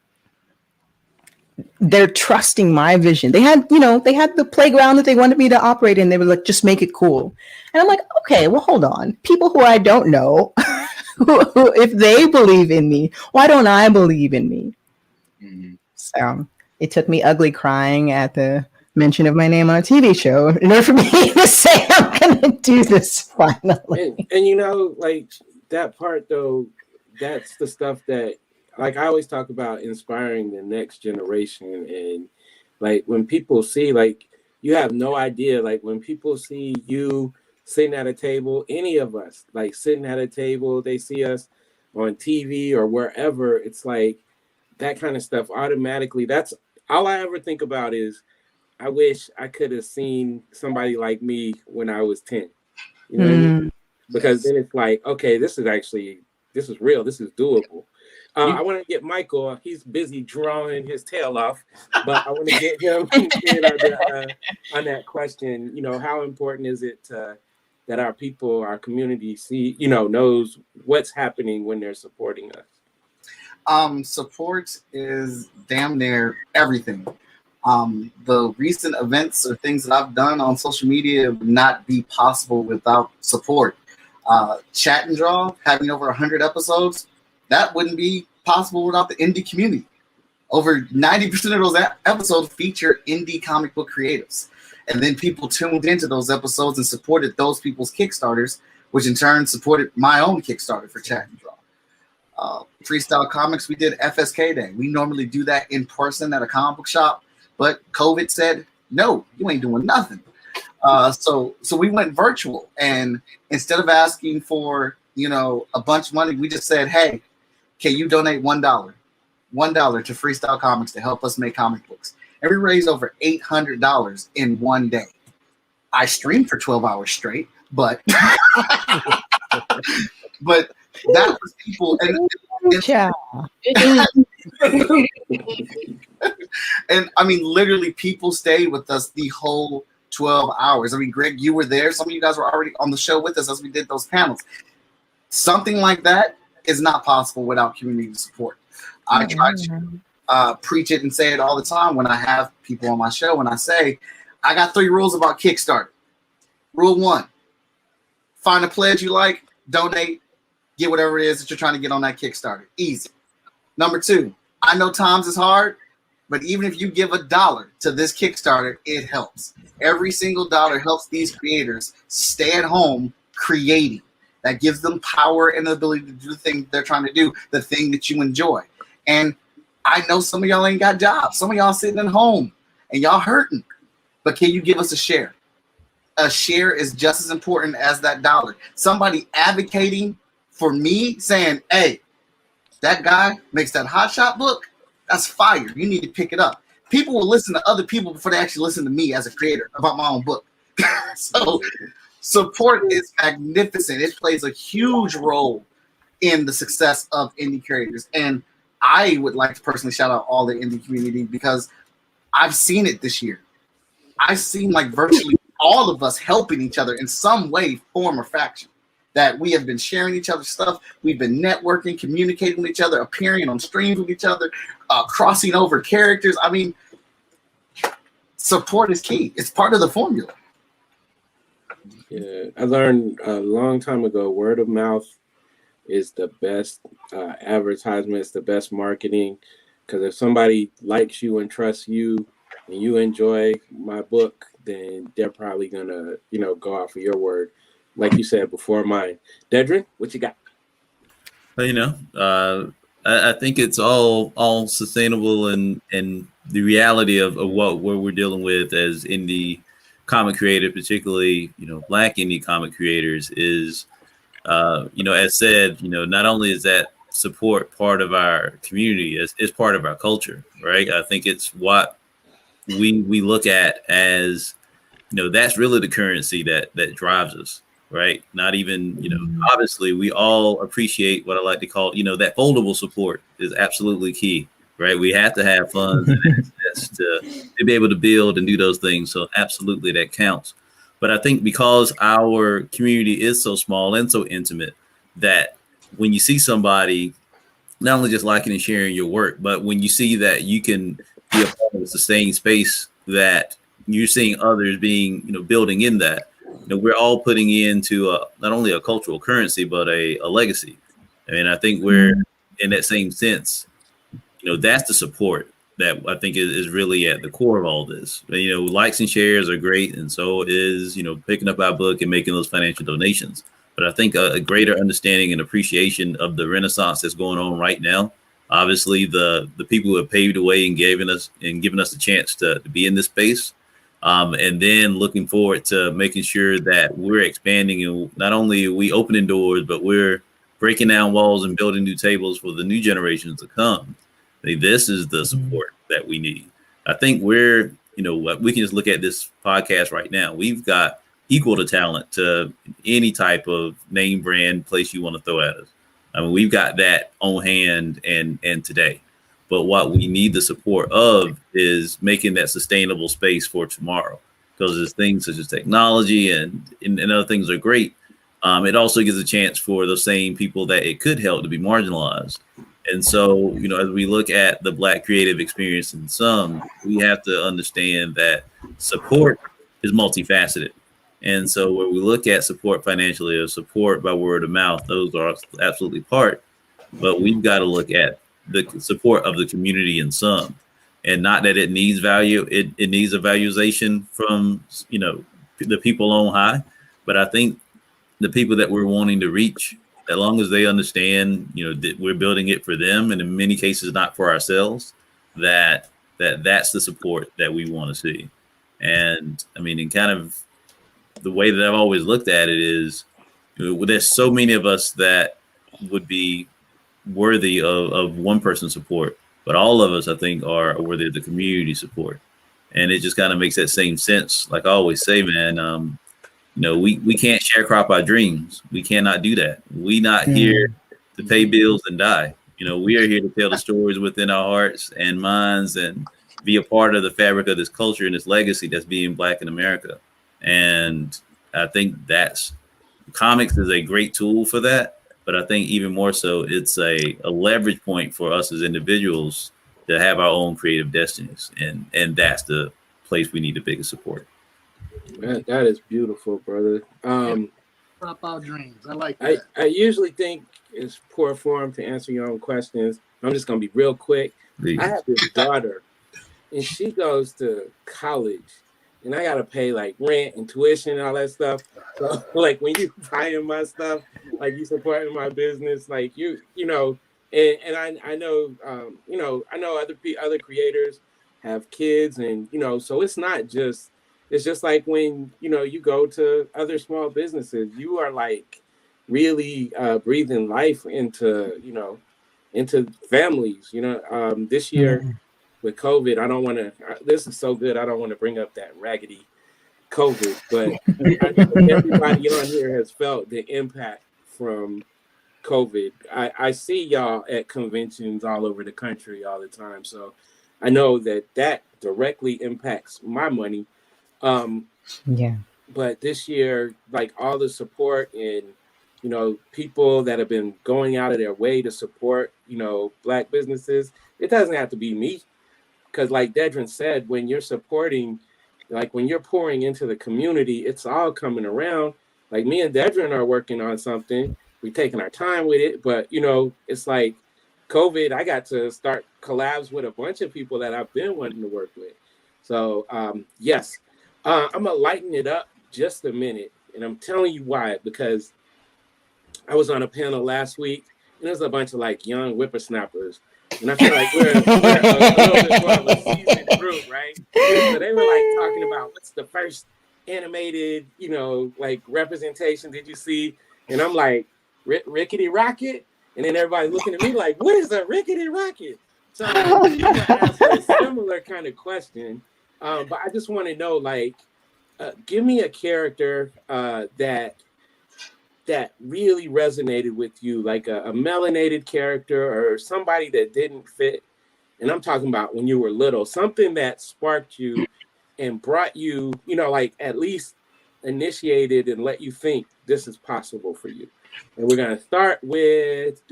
they're trusting my vision. They had the playground that they wanted me to operate in. They were like, just make it cool. And I'm like, okay, well, hold on. People who I don't know, who, if they believe in me, why don't I believe in me? Mm-hmm. So it took me ugly crying at the mention of my name on a TV show in order for me to say I'm going to do this finally. And you know, like that part though, that's the stuff that, like I always talk about inspiring the next generation. And like when people see, like, you have no idea, like when people see you sitting at a table, any of us like sitting at a table, they see us on TV or wherever, it's like that kind of stuff automatically. That's all I ever think about is I wish I could have seen somebody like me when I was 10. You know what I mean? Because then it's like, okay, this is real, this is doable. I want to get Michael. He's busy drawing his tail off, but I want to get him on that question. You know, how important is it that our people, our community, knows what's happening when they're supporting us? Support is damn near everything. The recent events or things that I've done on social media would not be possible without support. Chat and Draw, having over 100 episodes, that wouldn't be possible without the indie community. Over 90% of those episodes feature indie comic book creatives. And then people tuned into those episodes and supported those people's Kickstarters, which in turn supported my own Kickstarter for Chat and Draw. Freestyle Comics, we did FSK Day. We normally do that in person at a comic book shop, but COVID said, no, you ain't doing nothing. So we went virtual, and instead of asking for, a bunch of money, we just said, hey, can you donate $1 to Freestyle Comics to help us make comic books? And we raised over $800 in one day. I streamed for 12 hours straight, but but that was people. And I mean, literally, people stayed with us the whole 12 hours. I mean, Greg, you were there. Some of you guys were already on the show with us as we did those panels. Something like that is not possible without community support. I try to preach it and say it all the time when I have people on my show, when I say, I got 3 rules about Kickstarter. Rule 1, find a pledge you like, donate, get whatever it is that you're trying to get on that Kickstarter. Easy. Number 2, I know times is hard, but even if you give $1 to this Kickstarter, it helps. Every single dollar helps these creators stay at home creating. That gives them power and the ability to do the thing they're trying to do, the thing that you enjoy. And I know some of y'all ain't got jobs. Some of y'all sitting at home and y'all hurting. But can you give us a share? A share is just as important as that $1. Somebody advocating for me, saying, hey, that guy makes that Hot Shot book. That's fire. You need to pick it up. People will listen to other people before they actually listen to me as a creator about my own book. So support is magnificent. It plays a huge role in the success of indie creators. And I would like to personally shout out all the indie community because I've seen it this year. I've seen like virtually all of us helping each other in some way, form, or faction. That we have been sharing each other's stuff. We've been networking, communicating with each other, appearing on streams with each other, crossing over characters. I mean, support is key. It's part of the formula. Yeah, I learned a long time ago, word of mouth is the best advertisement. It's the best marketing. Because if somebody likes you and trusts you and you enjoy my book, then they're probably going to, go off of your word. Like you said before mine. Dedren, what you got? Well, I think it's all sustainable and the reality of what we're dealing with as indie comic creator, particularly, Black indie comic creators is, as said, not only is that support part of our community, it's part of our culture, right? I think it's what we look at as, that's really the currency that drives us. Right. Not even, obviously we all appreciate what I like to call, that foldable support is absolutely key. Right. We have to have funds and access to be able to build and do those things. So absolutely that counts. But I think because our community is so small and so intimate that when you see somebody not only just liking and sharing your work, but when you see that you can be a part of a sustained space that you're seeing others being, building in that. We're all putting into not only a cultural currency, but a legacy. I mean, I think we're in that same sense, that's the support that I think is really at the core of all this. Likes and shares are great. And so is, picking up our book and making those financial donations. But I think a greater understanding and appreciation of the renaissance that's going on right now. Obviously, the people who have paved the way and given us the chance to be in this space. And then looking forward to making sure that we're expanding, and not only are we opening doors, but we're breaking down walls and building new tables for the new generations to come. I think this is the support that we need. I think we can just look at this podcast right now. We've got equal to talent to any type of name brand place you want to throw at us. I mean, we've got that on hand and today. But what we need the support of is making that sustainable space for tomorrow. Because there's things such as technology and other things are great. It also gives a chance for the same people that it could help to be marginalized. And so, as we look at the Black creative experience in some, we have to understand that support is multifaceted. And so when we look at support financially or support by word of mouth, those are absolutely part. But we've got to look at the support of the community in some, and not that it needs value. It needs a valuation from, the people on high. But I think the people that we're wanting to reach, as long as they understand, that we're building it for them, and in many cases, not for ourselves, that's the support that we want to see. And I mean, in kind of the way that I've always looked at it is, there's so many of us that would be worthy of one person's support, but all of us, I think, are worthy of the community support. And it just kind of makes that same sense. Like I always say, man, we can't sharecrop our dreams. We cannot do that. We not here to pay bills and die. We are here to tell the stories within our hearts and minds and be a part of the fabric of this culture and this legacy that's being Black in America. And I think comics is a great tool for that. But I think even more so, it's a leverage point for us as individuals to have our own creative destinies. And that's the place we need the biggest support. Man, that is beautiful, brother. Drop our dreams. I like that. I usually think it's poor form to answer your own questions. I'm just going to be real quick. Please. I have this daughter, and she goes to college. And I gotta pay like rent and tuition and all that stuff. So like when you buying my stuff, like you supporting my business, like and I know I know other creators have kids, and so it's just like when you go to other small businesses, you are like really breathing life into families. This year. With COVID, I don't want to. This is so good. I don't want to bring up that raggedy COVID, but I know everybody on here has felt the impact from COVID. I see y'all at conventions all over the country all the time, so I know that directly impacts my money. But this year, like all the support and people that have been going out of their way to support Black businesses. It doesn't have to be me. Because like Dedren said, when you're supporting, like when you're pouring into the community, it's all coming around. Like me and Dedren are working on something. We're taking our time with it. But, it's like COVID, I got to start collabs with a bunch of people that I've been wanting to work with. So, yes, I'm going to lighten it up just a minute. And I'm telling you why, because I was on a panel last week, and there's a bunch of like young whippersnappers. And I feel like we're a little bit more of a seasoned group, right? So they were like talking about what's the first animated, like representation did you see? And I'm like, Rickety Rocket? And then everybody's looking at me like, what is a Rickety Rocket? So I'm gonna ask a similar kind of question. But I just want to know, like, give me a character that really resonated with you, like a melanated character or somebody that didn't fit. And I'm talking about when you were little, something that sparked you and brought you, like at least initiated and let you think this is possible for you. And we're going to start with,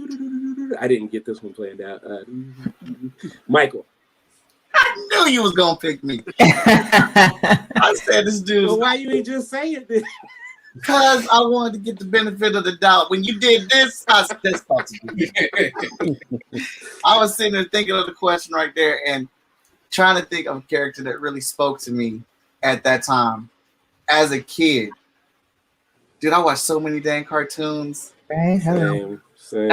I didn't get this one planned out. Michael. I knew you was gonna pick me. I said this dude. Well, why you ain't just say it then? Because I wanted to get the benefit of the doubt. When you did this, I said, that's about to do. I was sitting there thinking of the question right there and trying to think of a character that really spoke to me at that time as a kid. Dude, I watched so many dang cartoons. Right? Same.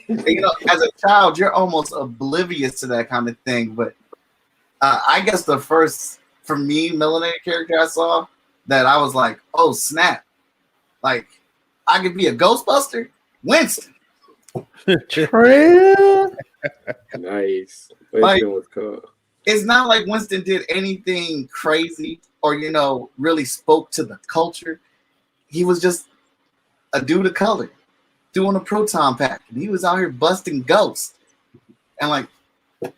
You know, as a child, you're almost oblivious to that kind of thing. But I guess the first, for me, melanated character I saw that I was like, oh, snap. Like, I could be a Ghostbuster. Winston. True. Nice. Like, Winston was cool. It's not like Winston did anything crazy or, you know, really spoke to the culture. He was just a dude of color doing a proton pack. And he was out here busting ghosts. And, like,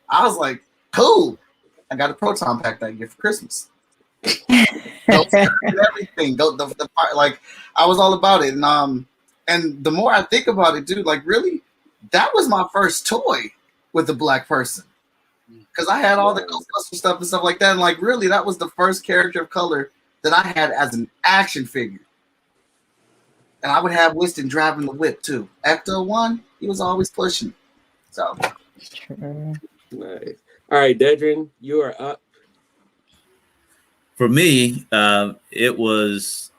I was like, cool. I got a proton pack that year for Christmas. Everything. Like, I was all about it. And the more I think about it, dude, like, really, that was my first toy with a black person. Because I had all the Ghostbuster stuff and stuff like that. And, like, really, that was the first character of color that I had as an action figure. And I would have Winston driving the whip, too. Ecto 1, he was always pushing. So. True. Nice. All right, Dedren, you are up. For me, it was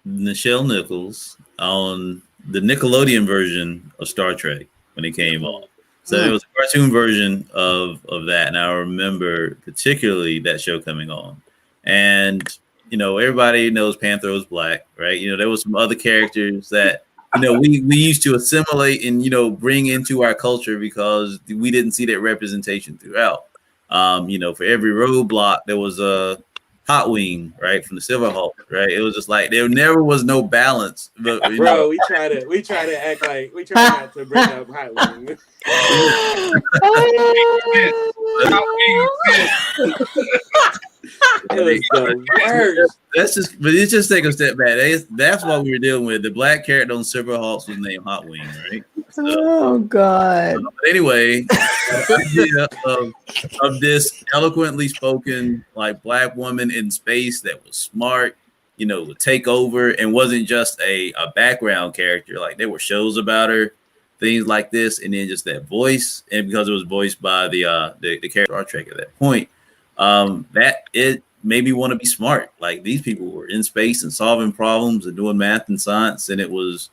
Nichelle Nichols on the Nickelodeon version of Star Trek when it came on. So it was a cartoon version of that, and I remember particularly that show coming on. And you know, everybody knows Panther was black, right? You know, there was some other characters that you know we used to assimilate and you know bring into our culture because we didn't see that representation throughout. You know, for every roadblock there was a Hot Wing, right, from the Silverhawk, right? It was just like there never was no balance. But, Bro, know. we try to act like we try not to bring up Hot Wing. It was the worst. That's just, but it's just take a step back. That's what we were dealing with. The black character on Silverhawks was named Hot Wing, right? So, Oh God. but anyway, the idea of this eloquently spoken like black woman in space that was smart, you know, would take over and wasn't just a background character. Like there were shows about her, things like this, and then just that voice, and because it was voiced by the character Star Trek at that point, that it made me want to be smart. Like these people were in space and solving problems and doing math and science, and it was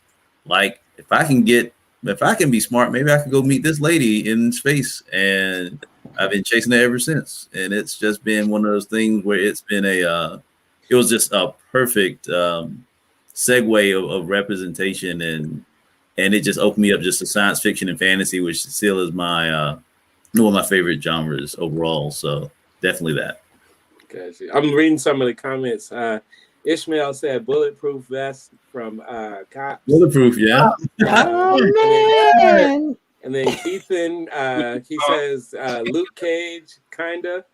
like if I can be smart, maybe I could go meet this lady in space. And I've been chasing her ever since. And it's just been one of those things where it's been it was just a perfect segue of representation. And it just opened me up just to science fiction and fantasy, which still is my one of my favorite genres overall. So definitely that. Gotcha. I'm reading some of the comments. Ishmael said bulletproof vest from Cops. Bulletproof, yeah. Oh man. And then Keithan, he says Luke Cage, kinda.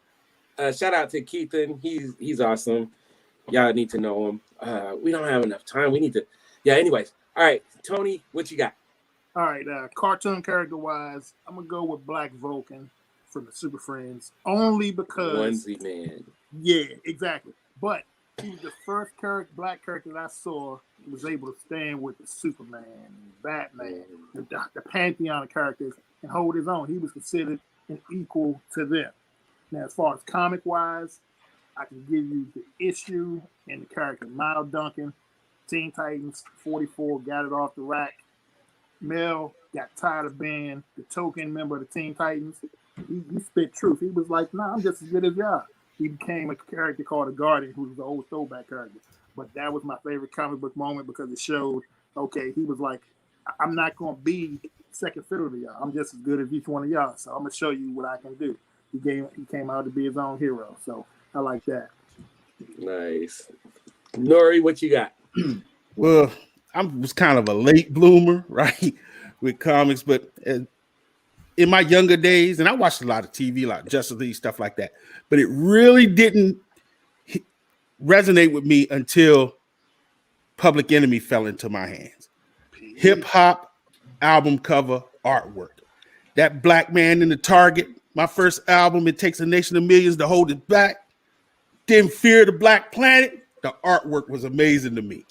Shout out to Keithan. He's awesome. Y'all need to know him. We don't have enough time. We need to. Yeah. Anyways, all right, Tony, what you got? All right, cartoon character wise, I'm gonna go with Black Vulcan from the Super Friends, only because Onesie Man. Yeah, exactly. But he was the first black character that I saw who was able to stand with the Superman, Batman, the pantheon of characters, and hold his own. He was considered an equal to them. Now, as far as comic-wise, I can give you the issue and the character Miles Duncan, Teen Titans 44, got it off the rack. Mel got tired of being the token member of the Teen Titans. He spit truth. He was like, nah, I'm just as good as y'all. He became a character called the Guardian, who was the old throwback character. But that was my favorite comic book moment because it showed, okay, he was like, I'm not going to be second fiddle to y'all. I'm just as good as each one of y'all. So I'm going to show you what I can do. He came out to be his own hero. So I like that. Nice. Nuri, what you got? Well, I was kind of a late bloomer, right, with comics, but in my younger days, and I watched a lot of TV, like Justice League, stuff like that, but it really didn't resonate with me until Public Enemy fell into my hands. Hip hop album cover artwork. That black man in the Target my first album, It Takes a Nation of Millions to Hold It Back. Didn't Fear the Black Planet. The artwork was amazing to me.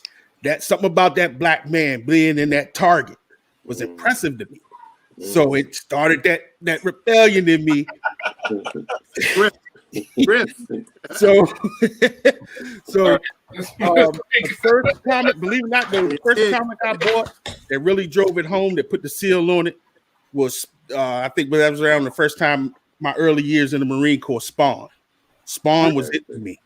That something about that black man being in that Target was impressive to me. So it started that rebellion in me. So the first comic, believe it or not, the first comic I bought that really drove it home, that put the seal on it, was I think that was around the first time my early years in the Marine Corps. Spawn was it to me.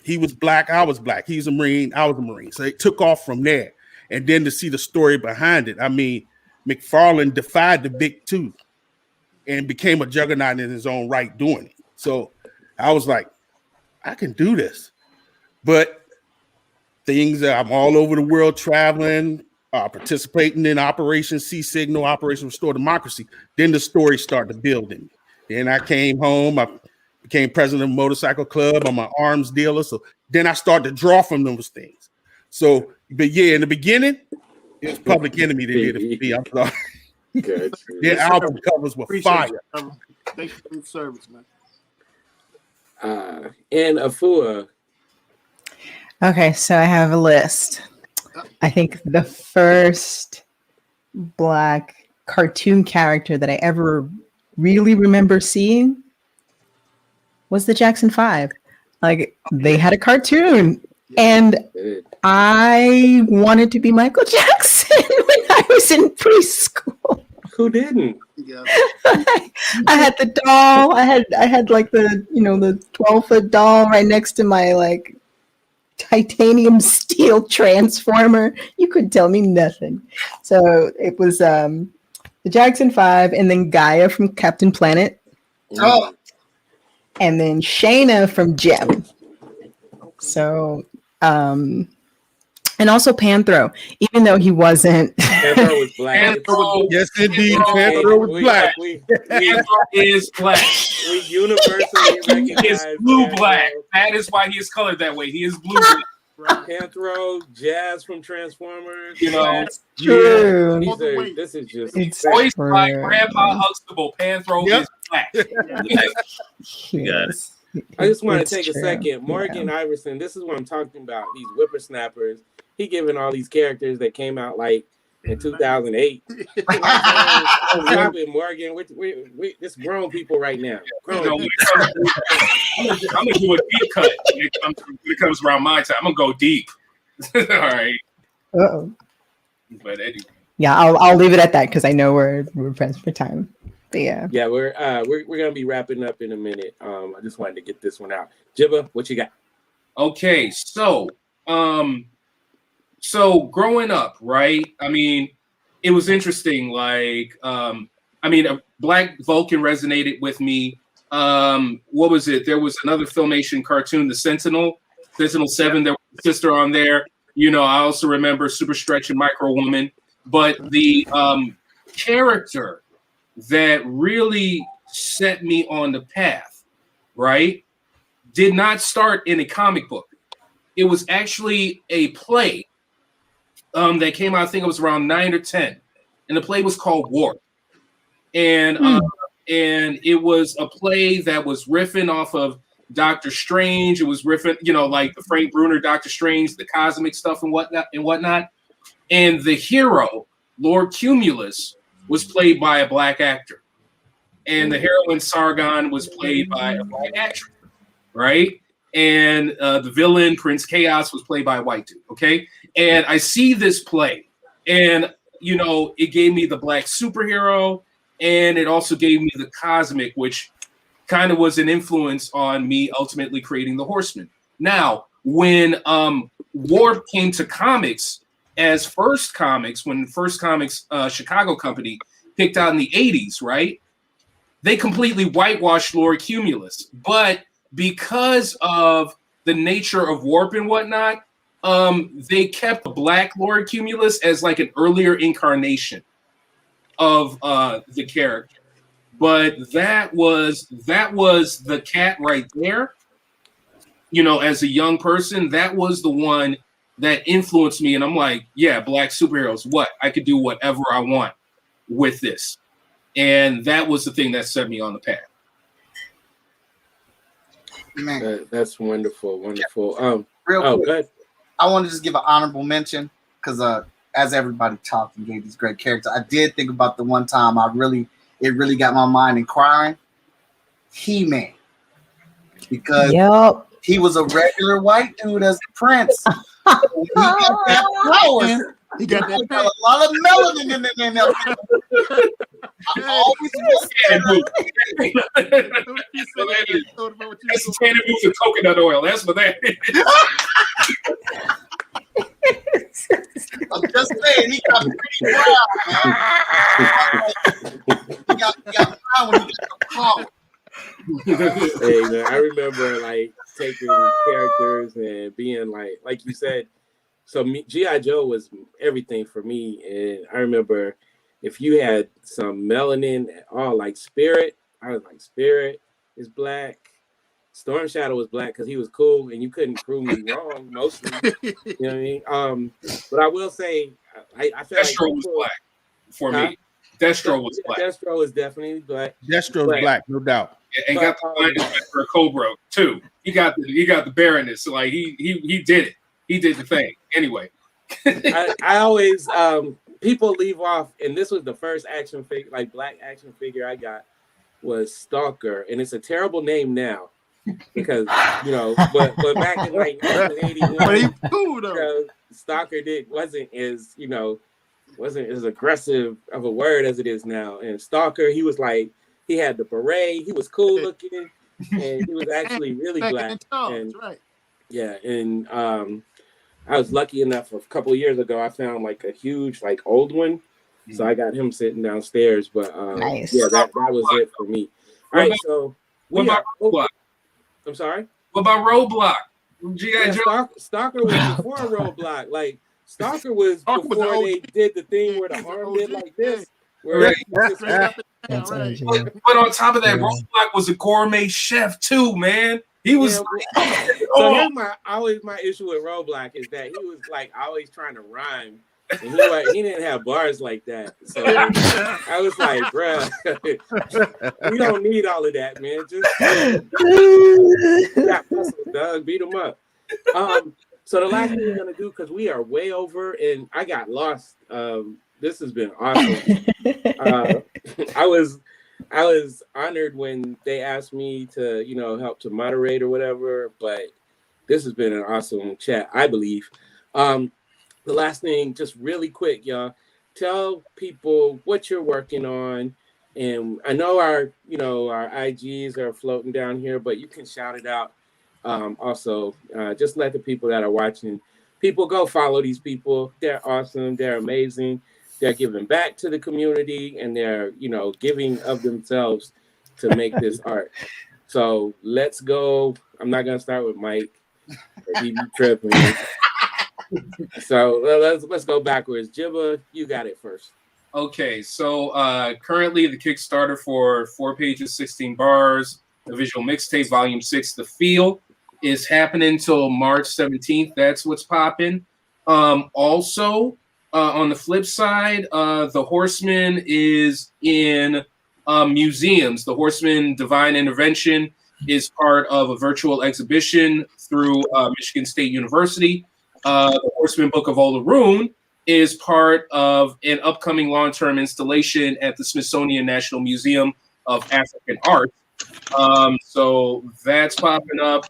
He was black, I was black. He's a Marine, I was a Marine. So it took off from there. And then to see the story behind it, I mean, McFarlane defied the big tooth and became a juggernaut in his own right doing it. So I was like, I can do this. But I'm all over the world traveling, participating in Operation Sea Signal, Operation Restore Democracy. Then the story started to build in me. Then I came home, I became president of a motorcycle club. I'm an arms dealer. So then I started to draw from those things. So, but yeah, in the beginning, it was Public Enemy that did it for me. I'm sorry. Good. Their album covers were fire. Thank you for your service, man. And Afua. Okay, so I have a list. I think the first black cartoon character that I ever really remember seeing was the Jackson 5. Like, they had a cartoon, and I wanted to be Michael Jackson when I was in preschool. Who didn't? Yeah. I had the doll. I had like the 12-foot doll right next to my like titanium steel transformer. You couldn't tell me nothing. So it was the Jackson 5, and then Gaia from Captain Planet. Oh. And then Shayna from Gem. So and also Panthro, even though he wasn't. Panthro was black. Yes, indeed. Panthro was black. Panthro is black. We universally recognize He is blue Panthro. black. That is why he is colored that way. He is blue black. Panthro, Jazz from Transformers. True. This is just It's Voiced true. by Grandpa Huxtable. Panthro is black. Yes. I just want It's to take a true. second. Morgan Iverson, this is what I'm talking about. These whippersnappers. He giving all these characters that came out like in 2008. Stop it, Morgan. We this grown people right now. I'm gonna do a deep cut when it comes around my time. I'm gonna go deep. All right. Uh-oh. But anyway. Yeah, I'll leave it at that because I know we're friends for time. But yeah. Yeah, we're gonna be wrapping up in a minute. I just wanted to get this one out. Jiba, what you got? Okay, so growing up, right? I mean, it was interesting. Like, a Black Vulcan resonated with me. What was it? There was another Filmation cartoon, The Sentinel 7. There was a sister on there. I also remember Super Stretch and Micro Woman. But the character that really set me on the path, right, did not start in a comic book. It was actually a play that came out, I think it was around 9 or 10. And the play was called Warp. And it was a play that was riffing off of Doctor Strange. It was riffing, like the Frank Bruner Doctor Strange, the cosmic stuff and whatnot. And the hero, Lord Cumulus, was played by a black actor. And the heroine Sargon was played by a black actress, right? And the villain, Prince Chaos, was played by a white dude, okay? And I see this play, and, it gave me the black superhero, and it also gave me the cosmic, which kind of was an influence on me ultimately creating the Horsemen. Now, when Warp came to comics as First Comics, when First Comics Chicago company picked out in the 80s, right? They completely whitewashed Lord Cumulus. But because of the nature of Warp and whatnot, they kept the Black Lord Cumulus as like an earlier incarnation of the character. But that was the cat right there. As a young person, that was the one that influenced me. And I'm like, yeah, black superheroes, what? I could do whatever I want with this. And that was the thing that set me on the path. Man, That's wonderful. real quick, good. I want to just give an honorable mention because as everybody talked and gave these great characters, I did think about the one time it really got my mind inquiring. He-Man, because he was a regular white dude as the prince. He got that power. He got that got a lot of melanin in there. I always That's a can of with coconut oil. That's what that is. I'm just saying, he got pretty brown. He got brown when he got the power. Hey, man, I remember like taking characters and being like you said. So G.I. Joe was everything for me, and I remember if you had some melanin at all, like Spirit, I was like, Spirit is black. Storm Shadow was black because he was cool, and you couldn't prove me wrong mostly. You know what I mean? But I will say, I feel Destro like was black for me. Destro was black. Destro was definitely black. Destro's black, no doubt. And got the line for Cobra too. He got the Baroness. So like he did it. He did the thing. Anyway. I always people leave off, and this was the first action figure, like black action figure I got, was Stalker, and it's a terrible name now because but back in like 1981, Stalker wasn't as aggressive of a word as it is now. And Stalker, he was like, he had the beret, he was cool looking, and he was actually really black. And right. Yeah, and I was lucky enough a couple of years ago, I found like a huge like old one. So I got him sitting downstairs. But Nice. yeah, that was it for me. All right, so What about Roadblock? I'm sorry? What about Roadblock? G.I. Joe? Stalker was before Roadblock. Like Stalker was before they did the thing where the arm did like this. Where That's right. But on top of that, Roadblock was a gourmet chef too, man. He was so here's my issue with Roadblock is that he was like always trying to rhyme. And he didn't have bars like that. So I was like, bruh, we don't need all of that, man. Just got muscle, Doug, beat him up. So the last thing we're gonna do, because we are way over and I got lost. This has been awesome. I was honored when they asked me to, help to moderate or whatever, but this has been an awesome chat, I believe. The last thing, just really quick, y'all, tell people what you're working on. And I know our IGs are floating down here, but you can shout it out. Also, just let the people that are watching, people go follow these people. They're awesome. They're amazing. They're giving back to the community, and they're, giving of themselves to make this art. So let's go. I'm not going to start with Mike. He be tripping. So let's go backwards. Jiba, you got it first. Okay, so currently the Kickstarter for 4 pages, 16 bars, the visual mixtape, volume 6, The Feel, is happening till March 17th. That's what's popping. Also, on the flip side, the Horsemen is in museums. The Horsemen Divine Intervention is part of a virtual exhibition through Michigan State University. The Horsemen Book of Olaroon is part of an upcoming long-term installation at the Smithsonian National Museum of African Art. So that's popping up.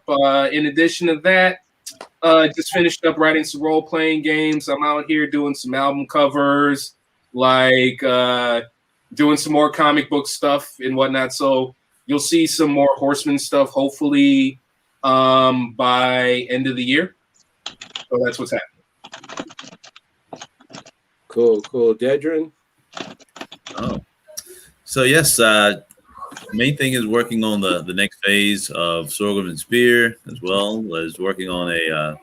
In addition to that, just finished up writing some role-playing games. I'm out here doing some album covers, like doing some more comic book stuff and whatnot. So you'll see some more Horsemen stuff, hopefully by end of the year. So that's what's happening. Cool. Dedren? Oh. So yes, main thing is working on the next phase of Sorgum and Spear, as well as working on a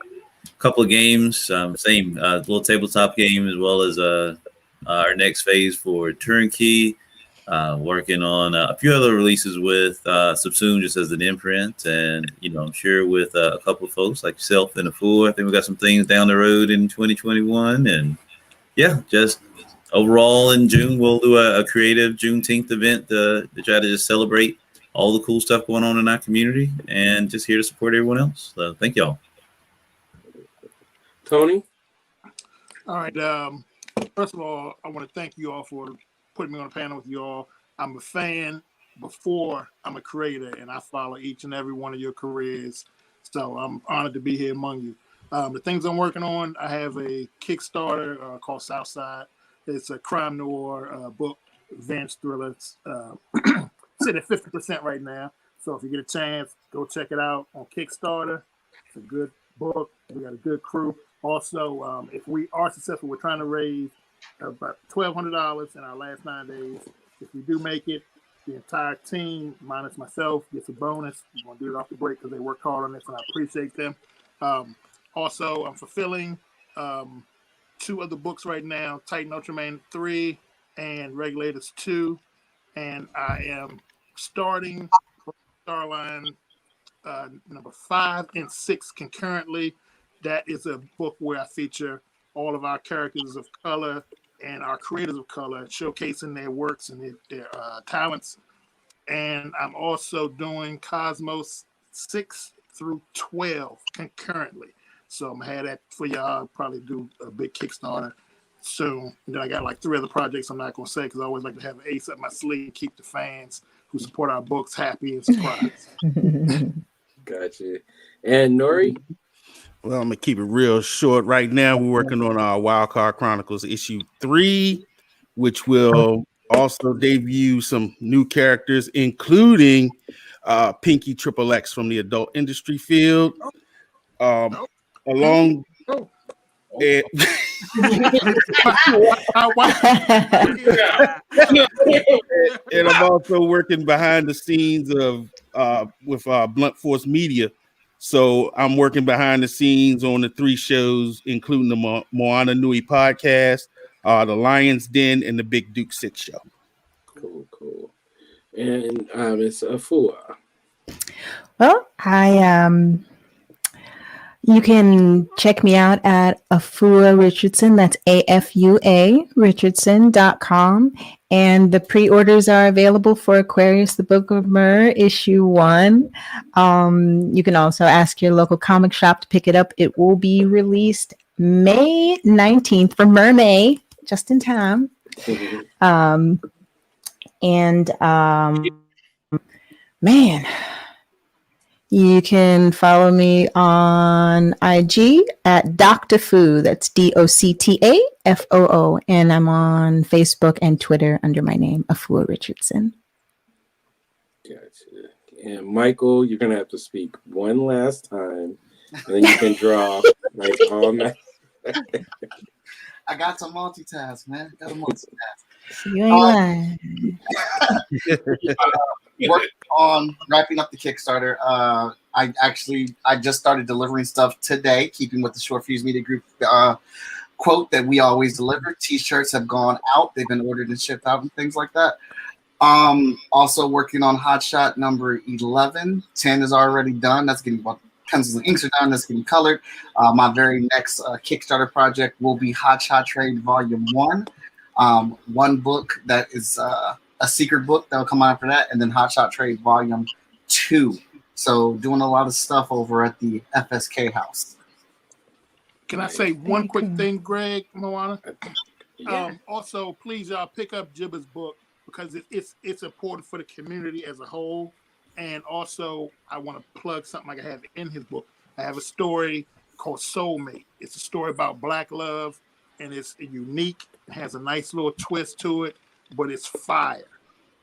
couple of games, same little tabletop game, as well as our next phase for Turnkey. Working on a few other releases with Subsume just as an imprint, and I'm sure with a couple of folks like yourself and Afua. I think we got some things down the road in 2021, and yeah, just overall, in June, we'll do a creative Juneteenth event to try to just celebrate all the cool stuff going on in our community, and just here to support everyone else. So thank y'all. Tony? All right. First of all, I want to thank you all for putting me on a panel with you all. I'm a fan before I'm a creator, and I follow each and every one of your careers. So I'm honored to be here among you. The things I'm working on, I have a Kickstarter called Southside. It's a crime noir book, advanced thriller. It's sitting at 50% right now. So if you get a chance, go check it out on Kickstarter. It's a good book. We got a good crew. Also, if we are successful, we're trying to raise about $1,200 in our last 9 days. If we do make it, the entire team, minus myself, gets a bonus. We're going to do it off the break because they worked hard on this, and I appreciate them. Also, I'm fulfilling 2 other books right now, Titan Ultraman 3 and Regulators 2. And I am starting Starline number 5 and 6 concurrently. That is a book where I feature all of our characters of color and our creators of color, showcasing their works and their talents. And I'm also doing Cosmos 6 through 12 concurrently. So I'm gonna have that for y'all. I'll probably do a big Kickstarter soon. And then I got like 3 other projects I'm not gonna say because I always like to have an ace up my sleeve, keep the fans who support our books happy and surprised. Gotcha. And Nuri? Well, I'm gonna keep it real short. Right now, we're working on our Wildcard Chronicles issue 3, which will also debut some new characters, including Pinky Triple X from the adult industry field. Along and I'm also working behind the scenes of with Blunt Force Media. So I'm working behind the scenes on the 3 shows, including the Moana Nui Podcast, the Lion's Den, and the Big Duke 6 show. Cool. And it's Afua. Well, you can check me out at Afua Richardson. That's AFUA Richardson.com. And the pre-orders are available for Aquarius, the Book of Mer, issue 1. You can also ask your local comic shop to pick it up. It will be released May 19th for Mermay, just in time. Man, you can follow me on IG at Dr. Fu. That's DOCTAFOO. And I'm on Facebook and Twitter under my name, Afua Richardson. Gotcha. And Michael, you're going to have to speak one last time, and then you can draw like all night. I got to multitask, man. Got to multitask. You ain't lying. Working on wrapping up the Kickstarter. I just started delivering stuff today, keeping with the Short Fuse Media Group quote that we always deliver. T-shirts have gone out. They've been ordered and shipped out and things like that. Also working on Hotshot number 11. 10 is already done. That's getting pencils and inks are done. That's getting colored. My very next Kickstarter project will be Hotshot Trade Volume 1. One book that is a secret book that will come out after that, and then Hotshot Trade Volume 2. So doing a lot of stuff over at the FSK house. Can I say one quick thing, Greg, Moana? Yeah. Also, please, y'all pick up Jiba's book because it's important for the community as a whole. And also, I want to plug something like I have in his book. I have a story called Soulmate. It's a story about Black love, and it's unique. It has a nice little twist to it, but it's fire.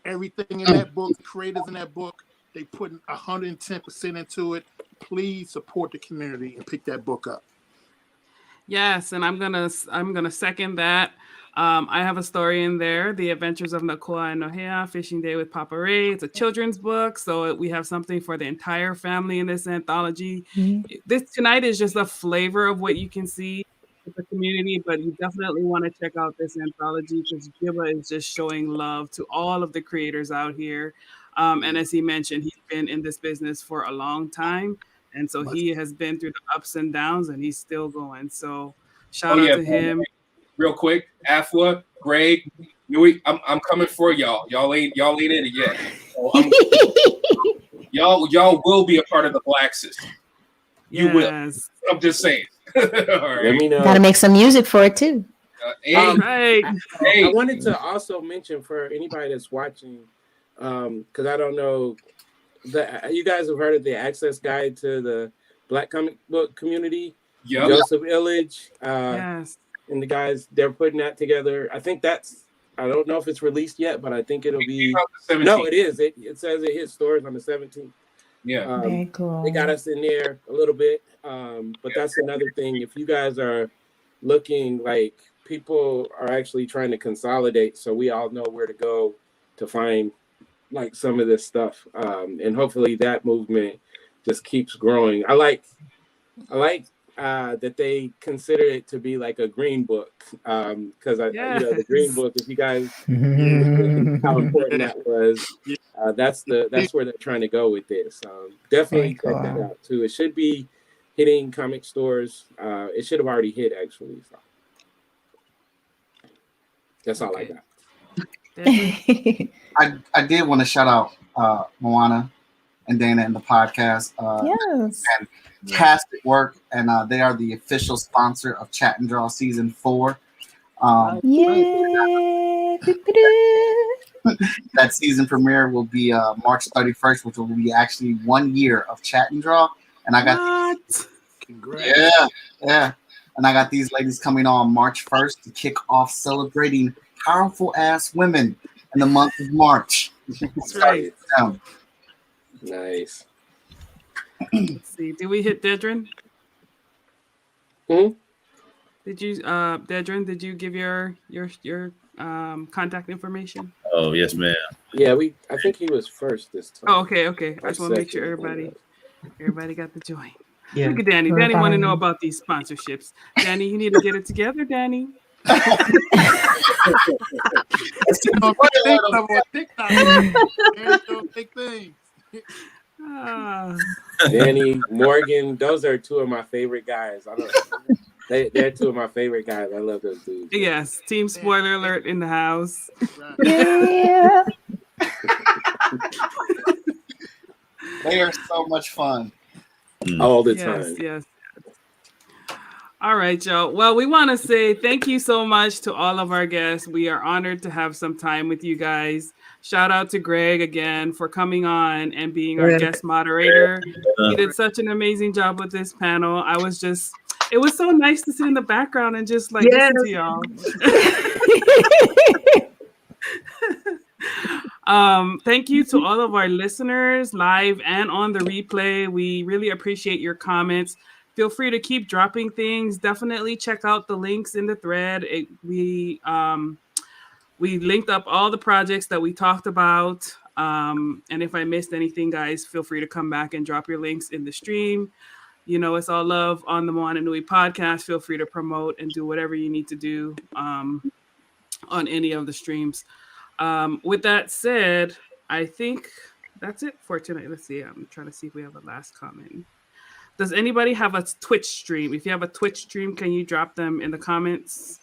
Everything in that book, the creators in that book, they put 110% into it. Please support the community and pick that book up. Yes, and I'm gonna second that. I have a story in there, The Adventures of Nakoa and Nohea, Fishing Day with Papa Ray. It's a children's book, so we have something for the entire family in this anthology. Mm-hmm. This tonight is just a flavor of what you can see with the community, but you definitely want to check out this anthology because Jiba is just showing love to all of the creators out here. And as he mentioned, he's been in this business for a long time. And so he has been through the ups and downs and he's still going. So shout out to him. Real quick, Afua, Greg, I'm coming for y'all. Y'all ain't in it yet. So y'all will be a part of the Blacksist. You will. I'm just saying. All right. Let me know. Got to make some music for it too. Right. I wanted to also mention for anybody that's watching, because I don't know, you guys have heard of the Access Guide to the Black comic book community. Yep. Joseph Illich, Yes. and the guys, they're putting that together. I think I don't know if it's released yet, but I think it'll be. No, it is. It says it hits stores on the 17th. Yeah. Very cool. They got us in there a little bit. But that's another thing. If you guys are looking, like, people are actually trying to consolidate so we all know where to go to find, like, some of this stuff. And hopefully that movement just keeps growing. I like that they consider it to be like a green book, because the green book, if you guys how important that was, that's where they're trying to go with this. Definitely check that out too. It should be hitting comic stores. It should have already hit actually. So that's all I got. I did want to shout out Moana and Dana and the podcast. Yes. Fantastic work, and they are the official sponsor of Chat and Draw Season 4. Yay! That season premiere will be March 31st, which will be actually 1 year of Chat and Draw. And I got yeah, and I got these ladies coming on March 1st to kick off celebrating powerful ass women in the month of March. That's right. Nice. Let's see. Did we hit Dedren? Hmm? Did you, Dedren? Did you give your contact information? Oh yes, ma'am. Yeah, I think he was first this time. Oh, okay. I just want to make sure everybody got the join. Yeah. Look at Danny. Danny want to know about these sponsorships. Danny, you need to get it together, Danny. Danny, Morgan, those are two of my favorite guys. They're two of my favorite guys. I love those dudes. Yes, team spoiler alert in the house. Yeah. They are so much fun. All the time. Yes. All right, y'all. Well, we want to say thank you so much to all of our guests. We are honored to have some time with you guys. Shout out to Greg again for coming on and being our guest moderator. He did such an amazing job with this panel. It was so nice to sit in the background and just listen to y'all. Thank you to all of our listeners live and on the replay. We really appreciate your comments. Feel free to keep dropping things. Definitely check out the links in the thread. We linked up all the projects that we talked about. And if I missed anything, guys, feel free to come back and drop your links in the stream. You know, it's all love on the Moana Nui Podcast. Feel free to promote and do whatever you need to do on any of the streams. With that said, I think that's it for tonight. Let's see. I'm trying to see if we have a last comment. Does anybody have a Twitch stream? If you have a Twitch stream, can you drop them in the comments?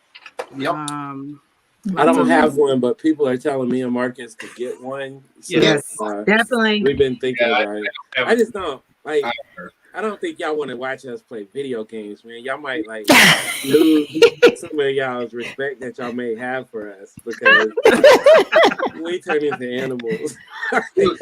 Yep. I don't have one, but people are telling me and Marcus to get one. So, Yes, definitely. We've been thinking about it. I just don't like. I don't think y'all want to watch us play video games, man. Y'all might like lose some of y'all's respect that y'all may have for us because we turn into animals. we've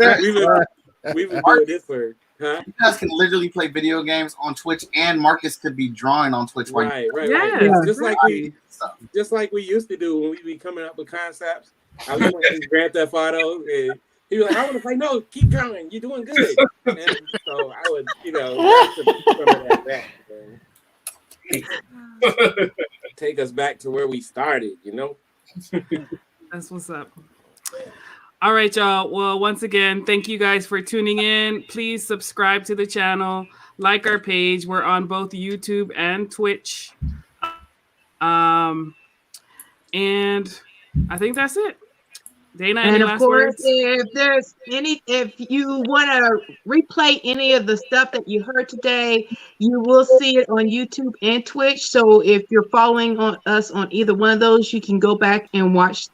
been doing this for. Huh? You guys can literally play video games on Twitch, and Marcus could be drawing on Twitch. Right. Yeah, just like we used to do when we be coming up with concepts. I was playing Grand Theft Auto, and he was like, "I want to play." No, keep drawing. You're doing good. And so I would, some of that back. Take us back to where we started. That's what's up. All right, y'all. Well, once again, thank you guys for tuning in. Please subscribe to the channel, like our page. We're on both YouTube and Twitch. And I think that's it. Dana, And any of last course, words? if you want to replay any of the stuff that you heard today, you will see it on YouTube and Twitch. So if you're following us on either one of those, you can go back and watch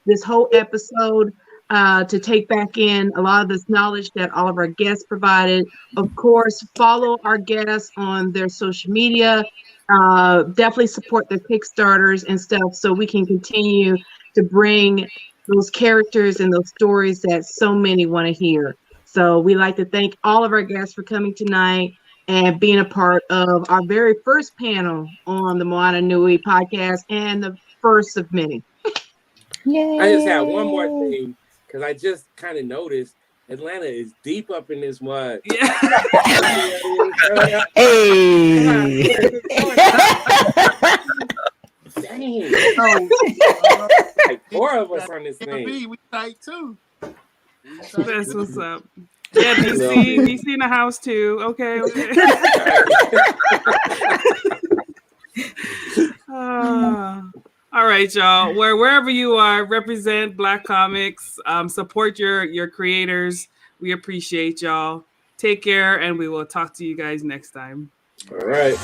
this whole episode to take back in a lot of this knowledge that all of our guests provided. Of course, follow our guests on their social media. Definitely support their Kickstarters and stuff so we can continue to bring those characters and those stories that so many want to hear. So we like to thank all of our guests for coming tonight and being a part of our very first panel on the Moana Nui podcast and the first of many. Yay. I just had one more thing because I just kind of noticed Atlanta is deep up in this mud. Yeah. Hey. Dang. Oh, Like 4 of us on this thing. we tight too. That's what's up. Yeah, DC in the house too. Okay. All right, y'all. Wherever you are, represent Black comics. Support your creators. We appreciate y'all. Take care, and we will talk to you guys next time. All right.